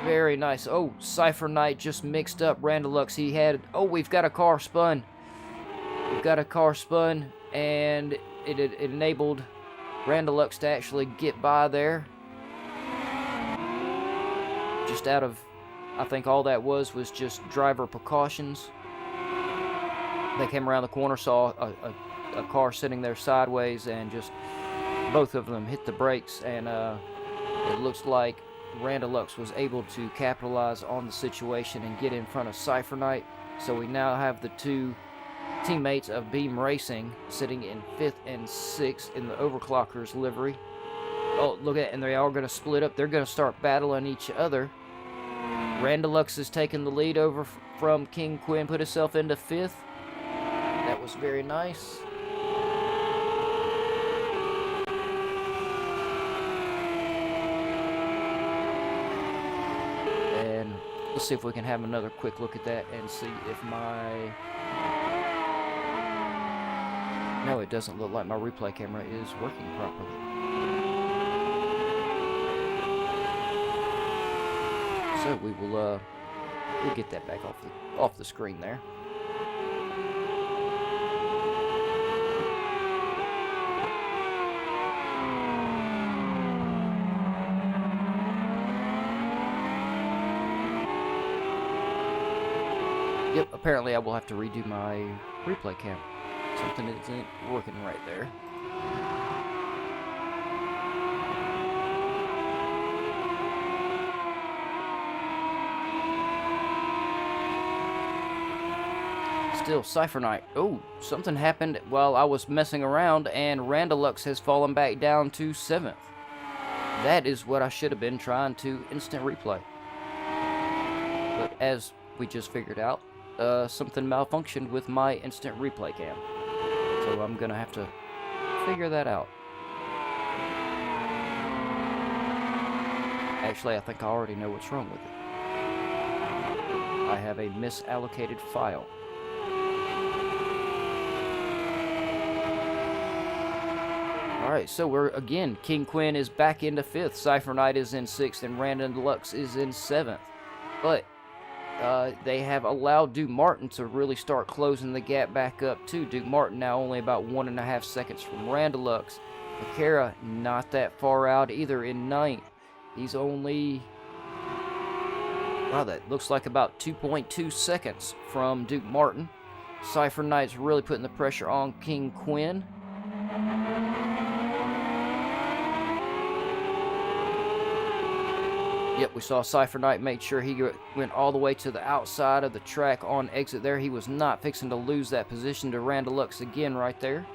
very nice. Oh, Cypher Knight just mixed up Randalux. He had, oh, we've got a car spun. We've got a car spun, and it enabled Randalux to actually get by there. Just out of, I think all that was just driver precautions. They came around the corner, saw a car sitting there sideways, and just both of them hit the brakes, and it looks like Randalux was able to capitalize on the situation and get in front of Cypher Knight. So we now have the two teammates of Beam Racing sitting in 5th and 6th in the Overclockers livery. Oh, look at it, and they are going to split up. They're going to start battling each other. Randalux is taking the lead over from King Quinn, put himself into 5th. That was very nice. And let's see if we can have another quick look at that and see if my... No, it doesn't look like my replay camera is working properly. So we will we'll get that back off the screen there. Yep, apparently I will have to redo my replay cam. Something isn't working right there. Still, Cypher Knight. Oh, something happened while I was messing around, and Randalux has fallen back down to 7th. That is what I should have been trying to instant replay. But as we just figured out, something malfunctioned with my instant replay cam. So I'm gonna have to figure that out. Actually, I think I already know what's wrong with it. I have a misallocated file. Alright, so we're, again, King Quinn is back into 5th, Cypher Knight is in 6th, and Randalux is in 7th. But they have allowed Duke Martin to really start closing the gap back up too. Duke Martin now only about 1.5 seconds from Randalux. Megane not that far out either in 9th. He's only, wow, that looks like about 2.2 seconds from Duke Martin. Cypher Knight's really putting the pressure on King Quinn. Yep, we saw Cypher Knight make sure he went all the way to the outside of the track on exit there. He was not fixing to lose that position to Randalux again right there.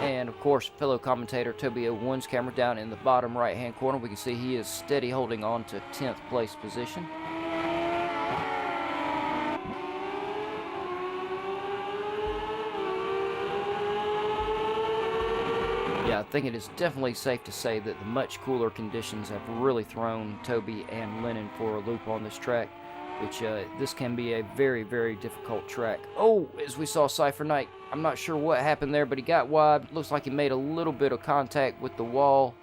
And of course, fellow commentator Toby Owen's camera down in the bottom right hand corner. We can see he is steady holding on to 10th place position. Yeah, I think it is definitely safe to say that the much cooler conditions have really thrown Toby and Lennon for a loop on this track, which this can be a very, very difficult track. Oh, as we saw Cypher Knight, I'm not sure what happened there, but he got wide. Looks like he made a little bit of contact with the wall.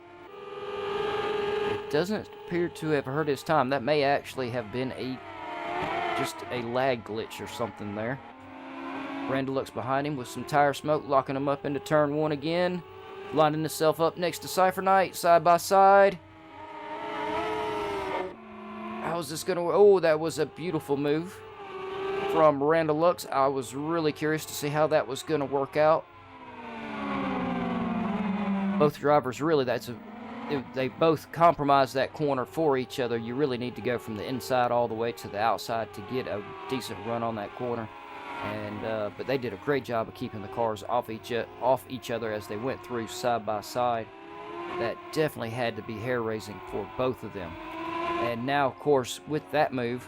It doesn't appear to have hurt his time. That may actually have been just a lag glitch or something there. Randalux behind him with some tire smoke, locking him up into turn 1 again. Lining himself up next to Cypher Knight, side by side. How's this gonna... Oh, that was a beautiful move from Randalux. I was really curious to see how that was gonna work out. Both drivers really, they both compromised that corner for each other. You really need to go from the inside all the way to the outside to get a decent run on that corner. And but they did a great job of keeping the cars off each other as they went through side by side. That definitely had to be hair-raising for both of them. And now, of course, with that move,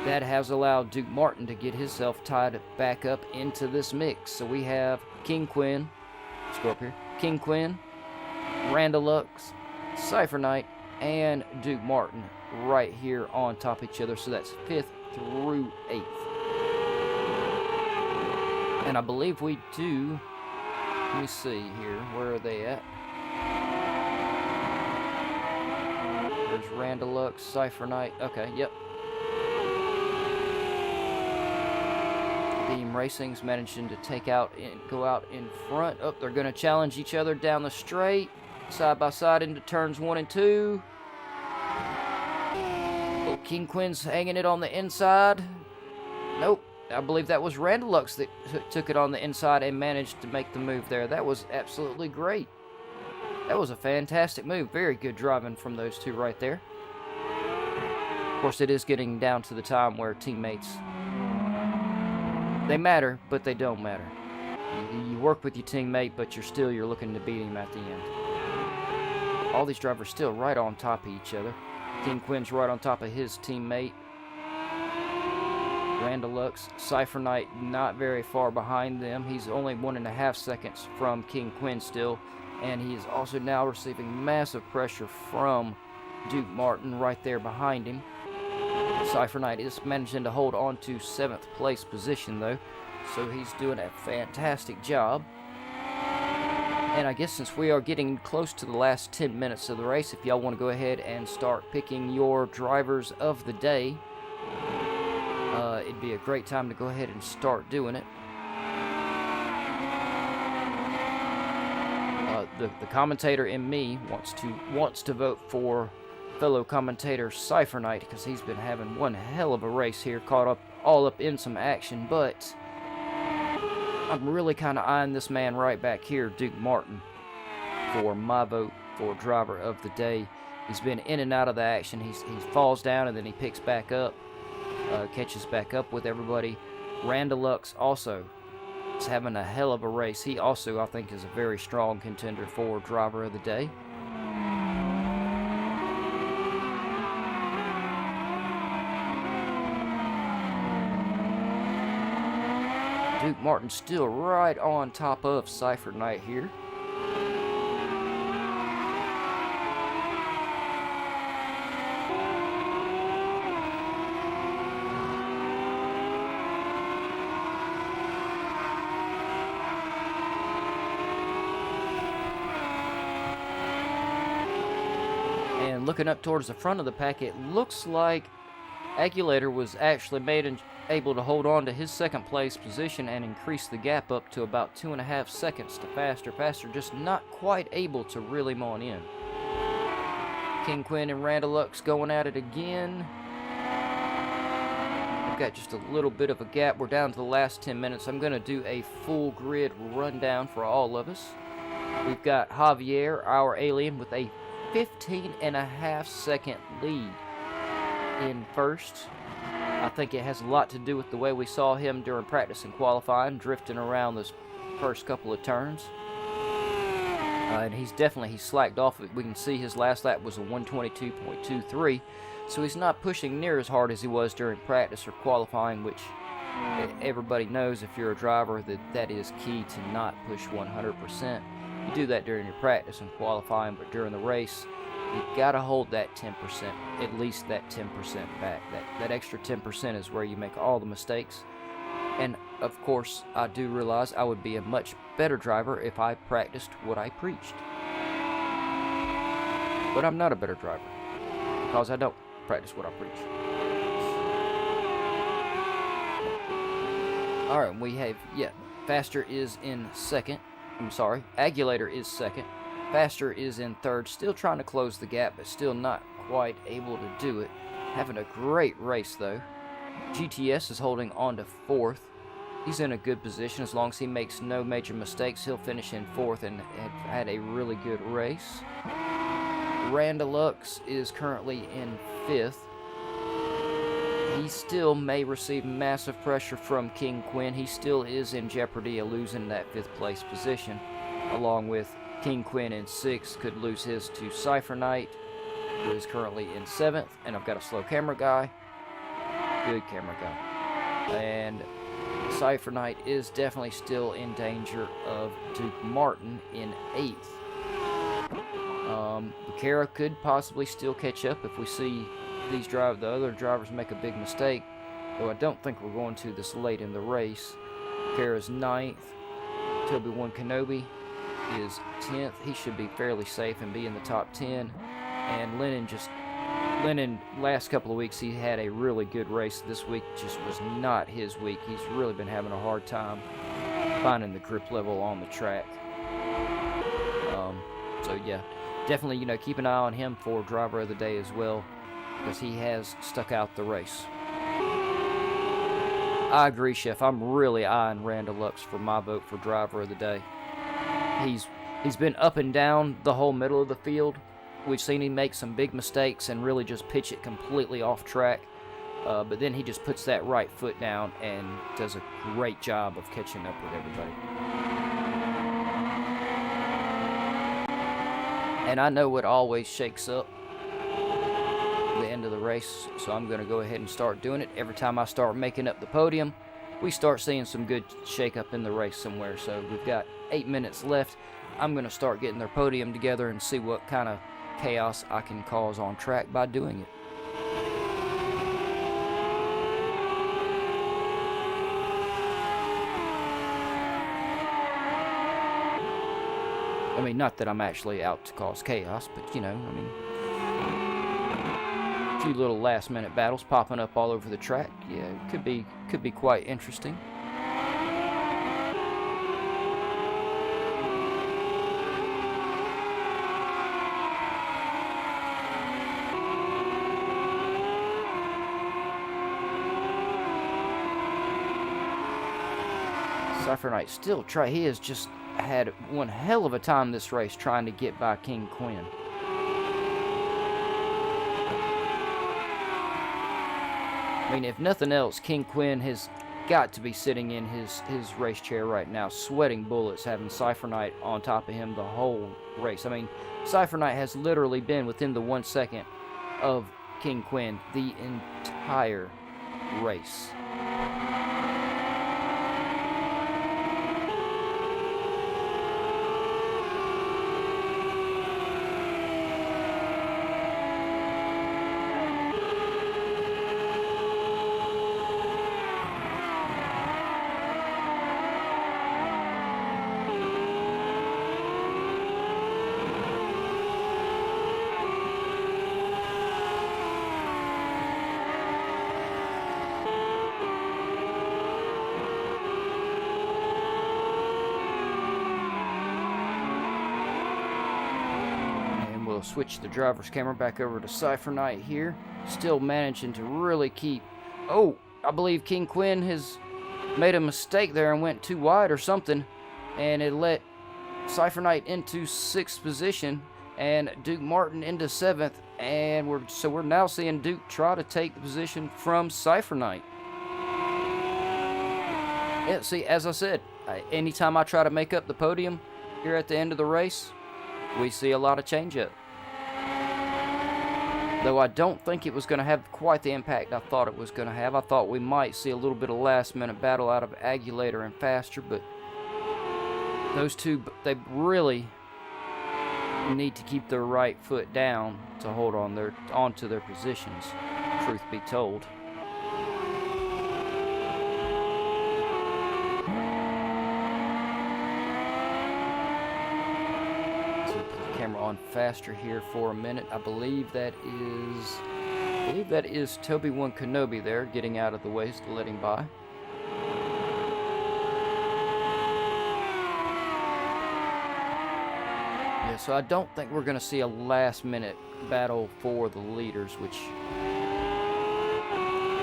that has allowed Duke Martin to get himself tied back up into this mix. So we have King Quinn, let's go up here, King Quinn, Randall Lux, Cypher Knight, and Duke Martin right here on top of each other. So that's 5th through 8th. And I believe we do, let me see here, where are they at? There's Randall Lux, Cypher Knight, okay, yep. Beam Racing's managing to take out and go out in front. Oh, they're going to challenge each other down the straight, side by side into turns 1 and 2. Oh, King Quinn's hanging it on the inside. Nope, I believe that was Randall Lux that took it on the inside and managed to make the move there. That was absolutely great. That was a fantastic move. Very good driving from those two right there. Of course, it is getting down to the time where teammates, they matter, but they don't matter. You work with your teammate, but you're looking to beat him at the end. All these drivers still right on top of each other. King Quinn's right on top of his teammate. Randall Lux, Cypher Knight not very far behind them. He's only 1.5 seconds from King Quinn still. And he is also now receiving massive pressure from Duke Martin right there behind him. Cypher Knight is managing to hold on to 7th place position though, so he's doing a fantastic job. And I guess since we are getting close to the last 10 minutes of the race, if y'all want to go ahead and start picking your drivers of the day, it'd be a great time to go ahead and start doing it. The commentator in me wants to vote for fellow commentator Cypher Knight because he's been having one hell of a race here, all up in some action, but I'm really kind of eyeing this man right back here, Duke Martin, for my vote for driver of the day. He's been in and out of the action. He falls down and then he picks back up, catches back up with everybody. Randall Lux also is having a hell of a race. He also, I think, is a very strong contender for driver of the day. Duke Martin still right on top of Cypher Knight here. And looking up towards the front of the pack, it looks like Agulator was actually able to hold on to his 2nd place position and increase the gap up to about 2.5 seconds to Faster. Faster just not quite able to reel him on in. King Quinn and Randall Lux going at it again. We've got just a little bit of a gap. We're down to the last 10 minutes. I'm going to do a full grid rundown for all of us. We've got Javier, our alien, with a 15.5 second lead in first. I think it has a lot to do with the way we saw him during practice and qualifying, drifting around those first couple of turns. And he's slacked off. We can see his last lap was a 122.23, so he's not pushing near as hard as he was during practice or qualifying, which everybody knows if you're a driver that is key to not push 100%. You do that during your practice and qualifying, but during the race, you gotta hold that 10%, at least that 10% back. That extra 10% is where you make all the mistakes. And of course, I do realize I would be a much better driver if I practiced what I preached. But I'm not a better driver because I don't practice what I preach. Alright, we have, Faster is in 2nd. I'm sorry, Agulator is 2nd. Faster is in 3rd, still trying to close the gap, but still not quite able to do it. Having a great race, though. GTS is holding on to 4th. He's in a good position. As long as he makes no major mistakes, he'll finish in 4th and have had a really good race. Randall Lux is currently in 5th. he still may receive massive pressure from King Quinn. He still is in jeopardy of losing that 5th place position, along with King Quinn in 6th could lose his to Cypher Knight, who is currently in 7th, and I've got a slow camera guy. Good camera guy. And Cypher Knight is definitely still in danger of Duke Martin in 8th. Bucara could possibly still catch up if we see the other drivers make a big mistake, though I don't think we're going to this late in the race. Bucara's 9th. Toby-1 Kenobi is 10th. He should be fairly safe and be in the top 10. And Lennon, last couple of weeks, he had a really good race. This week just was not his week. He's really been having a hard time finding the grip level on the track. So yeah, definitely, keep an eye on him for driver of the day as well, because he has stuck out the race. I agree, Chef. I'm really eyeing Randall Lux for my vote for driver of the day. He's been up and down the whole middle of the field. We've seen him make some big mistakes and really just pitch it completely off track. But then he just puts that right foot down and does a great job of catching up with everybody. And I know it always shakes up the end of the race, so I'm going to go ahead and start doing it. Every time I start making up the podium, we start seeing some good shake-up in the race somewhere. So we've got 8 minutes left. I'm going to start getting their podium together and see what kind of chaos I can cause on track by doing it. I mean, not that I'm actually out to cause chaos, but a few little last-minute battles popping up all over the track. Yeah, it could be quite interesting. Cypher Knight still he has just had one hell of a time this race trying to get by King Quinn. I mean, if nothing else, King Quinn has got to be sitting in his race chair right now, sweating bullets, having Cypher Knight on top of him the whole race. I mean, Cypher Knight has literally been within the 1 second of King Quinn the entire race. Switch the driver's camera back over to Cypher Knight here. Still managing to really keep... Oh, I believe King Quinn has made a mistake there and went too wide or something, and it let Cypher Knight into 6th position and Duke Martin into 7th, and we're now seeing Duke try to take the position from Cypher Knight. Yeah, see, as I said, anytime I try to make up the podium here at the end of the race, we see a lot of change-up. Though I don't think it was going to have quite the impact I thought it was going to have. I thought we might see a little bit of last-minute battle out of Agulator and Faster, but those two, they really need to keep their right foot down to hold onto their positions, truth be told. Camera on Faster here for a minute. I believe that is Toby-1 Kenobi there getting out of the way to let him by. Yeah, so I don't think we're going to see a last minute battle for the leaders, which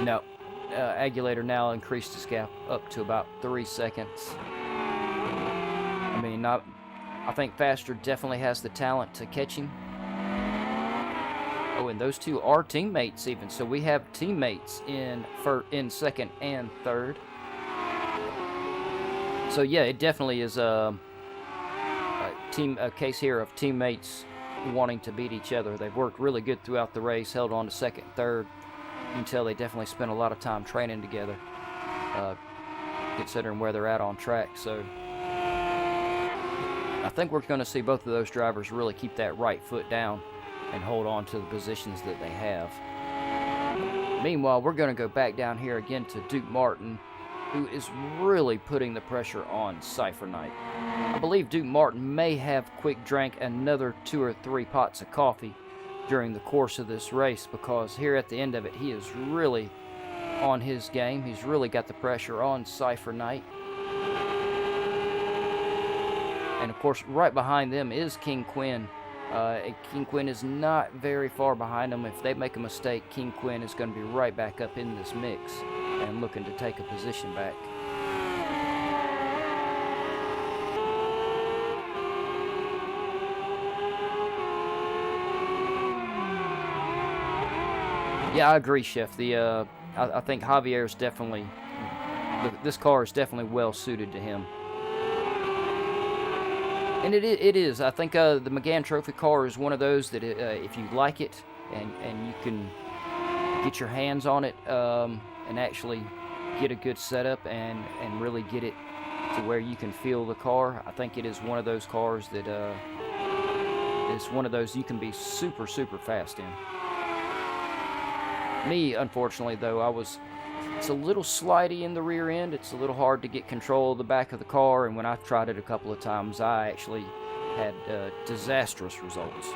no, Agulator now increased his gap up to about 3 seconds. I mean, I think Faster definitely has the talent to catch him. Oh, and those two are teammates even. So we have teammates in second and third. So yeah, it definitely is a case here of teammates wanting to beat each other. They've worked really good throughout the race, held on to second, third. You can tell they definitely spent a lot of time training together, considering where they're at on track. So I think we're going to see both of those drivers really keep that right foot down and hold on to the positions that they have. Meanwhile, we're going to go back down here again to Duke Martin, who is really putting the pressure on Cypher Knight. I believe Duke Martin may have quick drank another 2 or 3 pots of coffee during the course of this race, because here at the end of it, he is really on his game. He's really got the pressure on Cypher Knight. And of course, right behind them is King Quinn. King Quinn is not very far behind them. If they make a mistake, King Quinn is going to be right back up in this mix and looking to take a position back. Yeah, I agree, Chef. I think Javier is definitely, this car is definitely well suited to him. And it is. I think the Megane Trophy car is one of those that if you like it and you can get your hands on it and actually get a good setup and really get it to where you can feel the car, I think it is one of those cars that is one of those you can be super, super fast in. Me, unfortunately, though, it's a little slidey in the rear end. It's a little hard to get control of the back of the car, and when I've tried it a couple of times, I actually had disastrous results.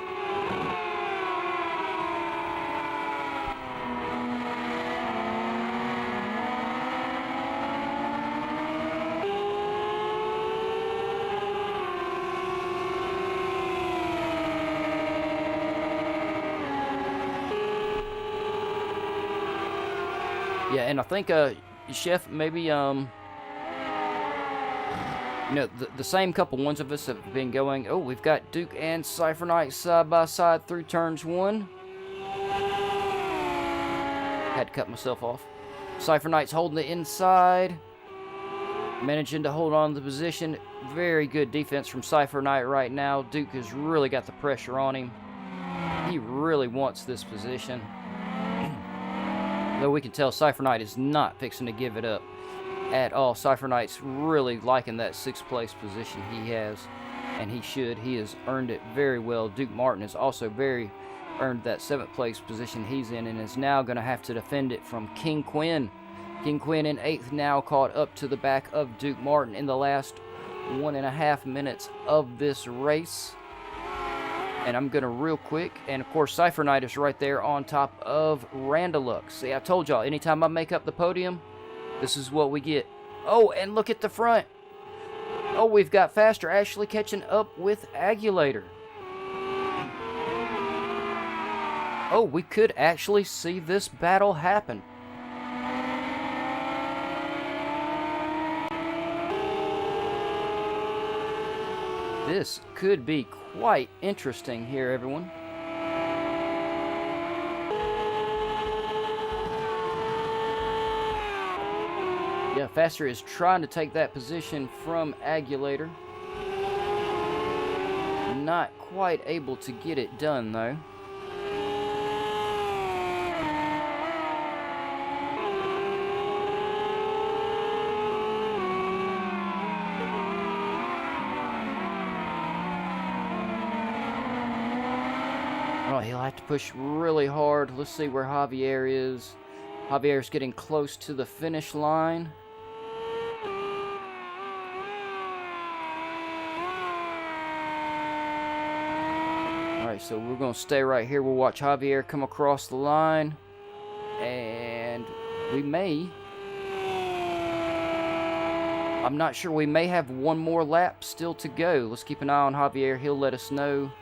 Yeah, and I think, Chef, maybe, the same couple ones of us have been going, oh, we've got Duke and Cypher Knight side by side through turns 1. Had to cut myself off. Cypher Knight's holding the inside, managing to hold on to the position. Very good defense from Cypher Knight right now. Duke has really got the pressure on him. He really wants this position. Though we can tell Cypher Knight is not fixing to give it up at all. Cypher Knight's really liking that 6th place position he has, and he should. He has earned it very well. Duke Martin has also earned that 7th place position he's in, and is now going to have to defend it from King Quinn. King Quinn in 8th, now caught up to the back of Duke Martin in the last 1.5 minutes of this race. And I'm going to real quick, and of course Cypher Knight is right there on top of Randalux. See, I told y'all, anytime I make up the podium, this is what we get. Oh, and look at the front. Oh, we've got Faster actually catching up with Agulator. Oh, we could actually see this battle happen. This could be quite interesting here, everyone. Yeah, Faster is trying to take that position from Agulator. Not quite able to get it done, though. Oh, he'll have to push really hard. Let's see where Javier is. Javier's getting close to the finish line. Alright, so we're going to stay right here. We'll watch Javier come across the line. And we may... I'm not sure. We may have one more lap still to go. Let's keep an eye on Javier. He'll let us know.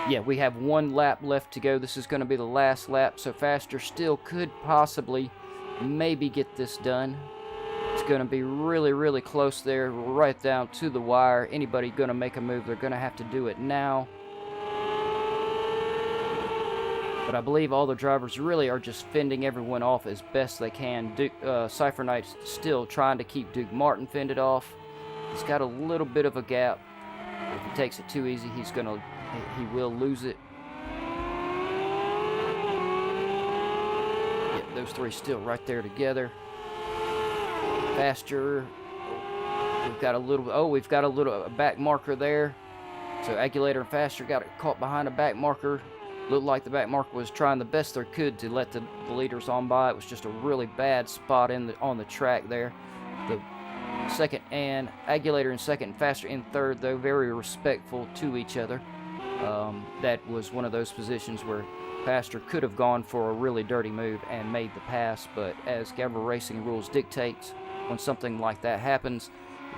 Yeah, we have one lap left to go. This is going to be the last lap, so Faster still could possibly maybe get this done. It's going to be really, really close there, right down to the wire. Anybody going to make a move, they're going to have to do it now. But I believe all the drivers really are just fending everyone off as best they can. Cypher Knight's still trying to keep Duke Martin fended off. He's got a little bit of a gap. If he takes it too easy, he will lose it. Yep, those three still right there together. Faster. We've got a little back marker there. So Agulator and Faster got caught behind a back marker. Looked like the back marker was trying the best they could to let the leaders on by. It was just a really bad spot on the track there. The second and Agulator in second, and Faster in third, though very respectful to each other. That was one of those positions where Faster could have gone for a really dirty move and made the pass, but as GAVRA Racing rules dictates, when something like that happens,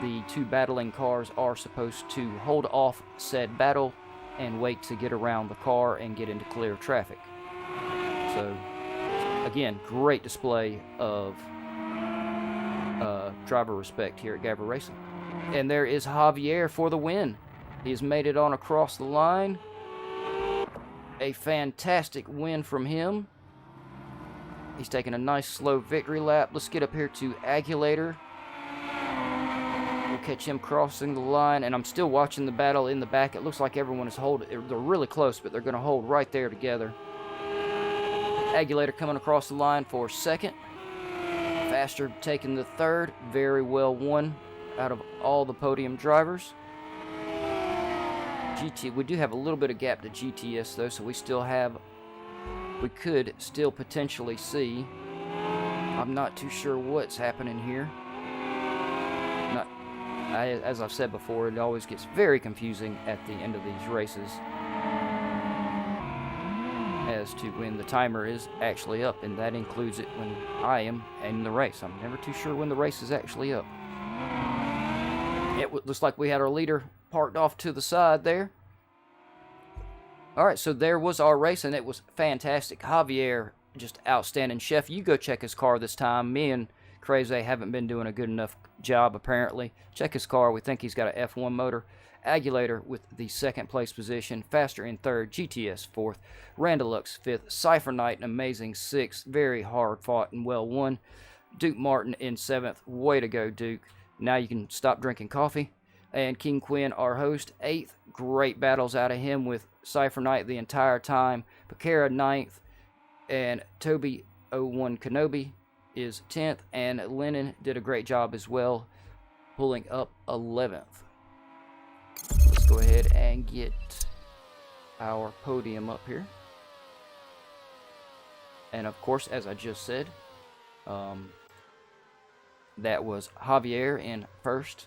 the two battling cars are supposed to hold off said battle and wait to get around the car and get into clear traffic. So, again, great display of driver respect here at GAVRA Racing. And there is Javier for the win. He has made it on across the line. A fantastic win from him. He's taking a nice slow victory lap. Let's get up here to Agulator. We'll catch him crossing the line, and I'm still watching the battle in the back. It looks like everyone is holding. They're really close, but they're going to hold right there together. Agulator coming across the line for second. Faster taking the third. Very well won out of all the podium drivers. We do have a little bit of gap to GTS, though, so we could still potentially see. I'm not too sure what's happening here. As I've said before, it always gets very confusing at the end of these races as to when the timer is actually up, and that includes it when I am in the race. I'm never too sure when the race is actually up. It looks like we had our leader parked off to the side there. Alright, so there was our race, and it was fantastic. Javier, just outstanding. Chef, you go check his car this time. Me and Crazy haven't been doing a good enough job, apparently. Check his car. We think he's got an F1 motor. Agulator with the second place position. Faster in third. GTS fourth. Randalux fifth. Cypher Knight, an amazing sixth. Very hard fought and well won. Duke Martin in seventh. Way to go, Duke. Now you can stop drinking coffee. And King Quinn, our host, eighth. Great battles out of him with Cypher Knight the entire time. Pekara ninth. And Toby 01 Kenobi is 10th, and Lennon did a great job as well, pulling up 11th. Let's go ahead and get our podium up here. And of course, as I just said, that was Javier in first.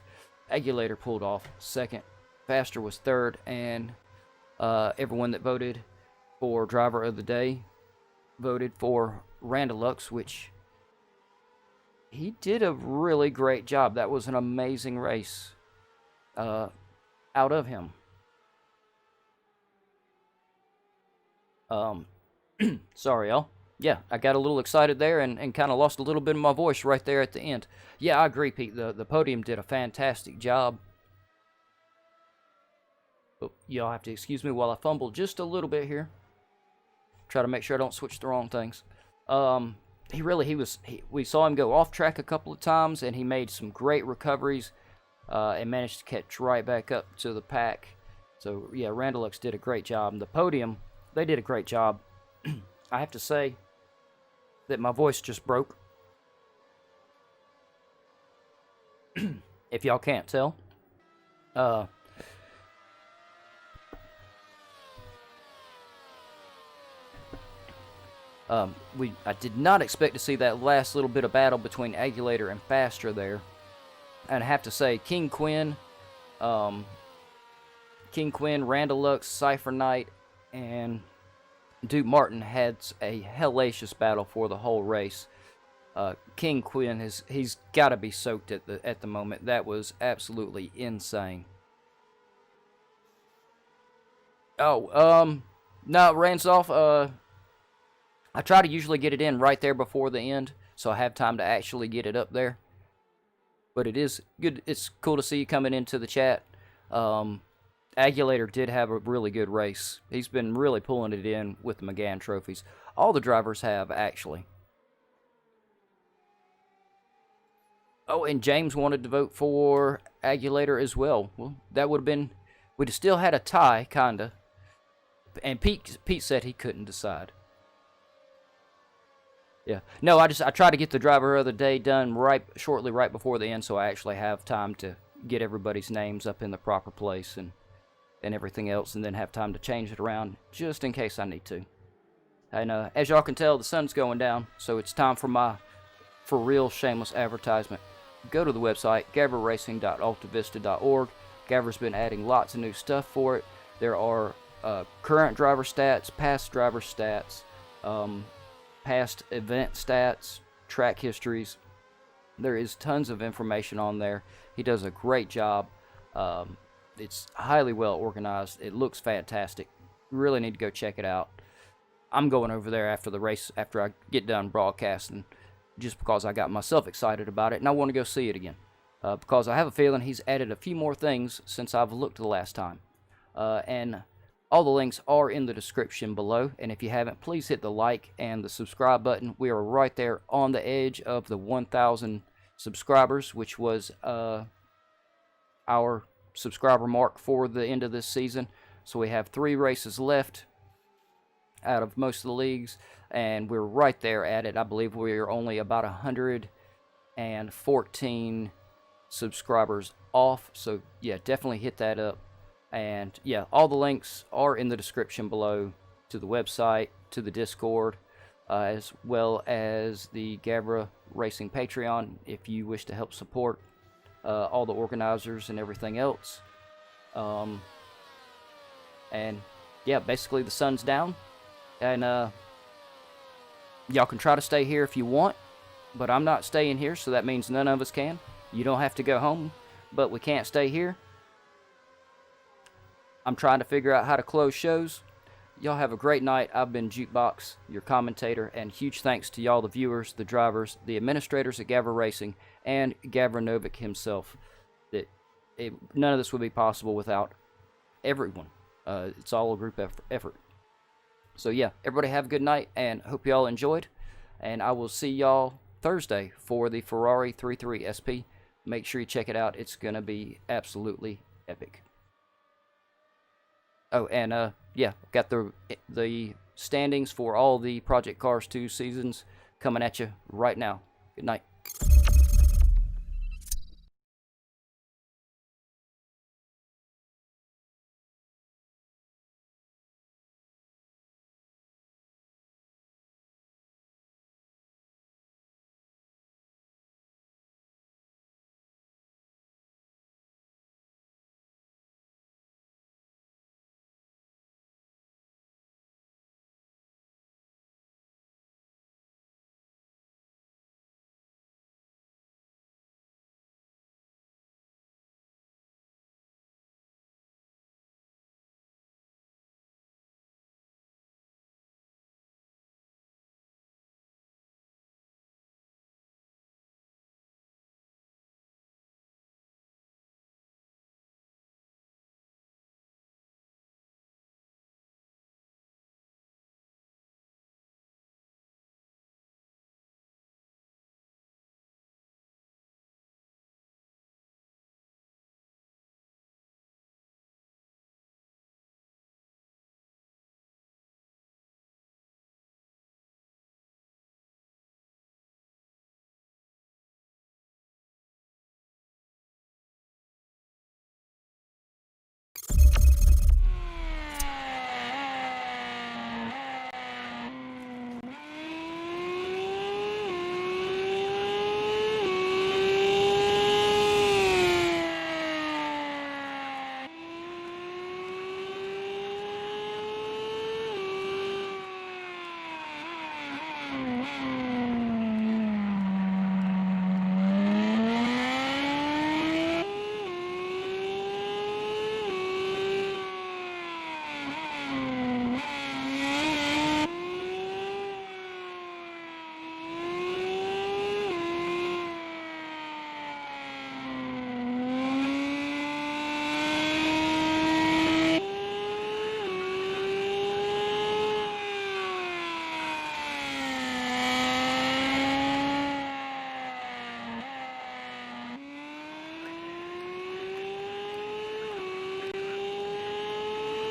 Agulator pulled off second. Faster was third, and everyone that voted for driver of the day voted for Randalux, which he did a really great job. That was an amazing race out of him. Sorry, y'all. Yeah, I got a little excited there and kind of lost a little bit of my voice right there at the end. Yeah, I agree, Pete. The podium did a fantastic job. Oh, y'all have to excuse me while I fumble just a little bit here. Try to make sure I don't switch the wrong things. We saw him go off track a couple of times, and he made some great recoveries and managed to catch right back up to the pack. So, yeah, Randalux did a great job. And the podium, they did a great job. I have to say that my voice just broke. If y'all can't tell. I did not expect to see that last little bit of battle between Agulator and Faster there. And I have to say, King Quinn, Randalux, Cypher Knight, and Duke Martin had a hellacious battle for the whole race. King Quinn, he's got to be soaked at the moment. That was absolutely insane. No, Ransoff, I try to usually get it in right there before the end, so I have time to actually get it up there. But it is good. It's cool to see you coming into the chat. Aguilator did have a really good race. He's been really pulling it in with the Megane trophies. All the drivers have, actually. Oh, and James wanted to vote for Aguilator as well. Well, that would have been... We'd have still had a tie, kinda. And Pete said he couldn't decide. Yeah. No, I tried to get the driver of the day done shortly right before the end, so I actually have time to get everybody's names up in the proper place and everything else, and then have time to change it around just in case I need to. And as y'all can tell, the sun's going down, so it's time for my for real shameless advertisement. Go to the website gavraracing.altavista.org. Gavra's been adding lots of new stuff for it. There are current driver stats, past driver stats, past event stats, track histories. There is tons of information on there. He does a great job. It's highly well organized. It looks fantastic. You really need to go check it out. I'm going over there after the race, after I get done broadcasting, just because I got myself excited about it, and I want to go see it again. Because I have a feeling he's added a few more things since I've looked the last time. And all the links are in the description below, and if you haven't, please hit the like and the subscribe button. We are right there on the edge of the 1,000 subscribers, which was our subscriber mark for the end of this season. So we have 3 races left out of most of the leagues, and we're right there at it. I believe we're only about 114 subscribers off, so yeah, definitely hit that up. And yeah, all the links are in the description below, to the website, to the Discord, as well as the GAVRA Racing Patreon if you wish to help support all the organizers and everything else. And yeah, basically the sun's down, and y'all can try to stay here if you want, but I'm not staying here, so that means none of us can. You don't have to go home, but we can't stay here. I'm trying to figure out how to close shows. Y'all have a great night. I've been Jukebox, your commentator, and huge thanks to y'all, the viewers, the drivers, the administrators at GAVRA Racing, and Gavra Novick himself. None of this would be possible without everyone. It's all a group effort. So yeah, everybody have a good night, and hope y'all enjoyed. And I will see y'all Thursday for the Ferrari 33 SP. Make sure you check it out. It's going to be absolutely epic. Oh, and yeah, got the standings for all the Project Cars 2 seasons coming at you right now. Good night.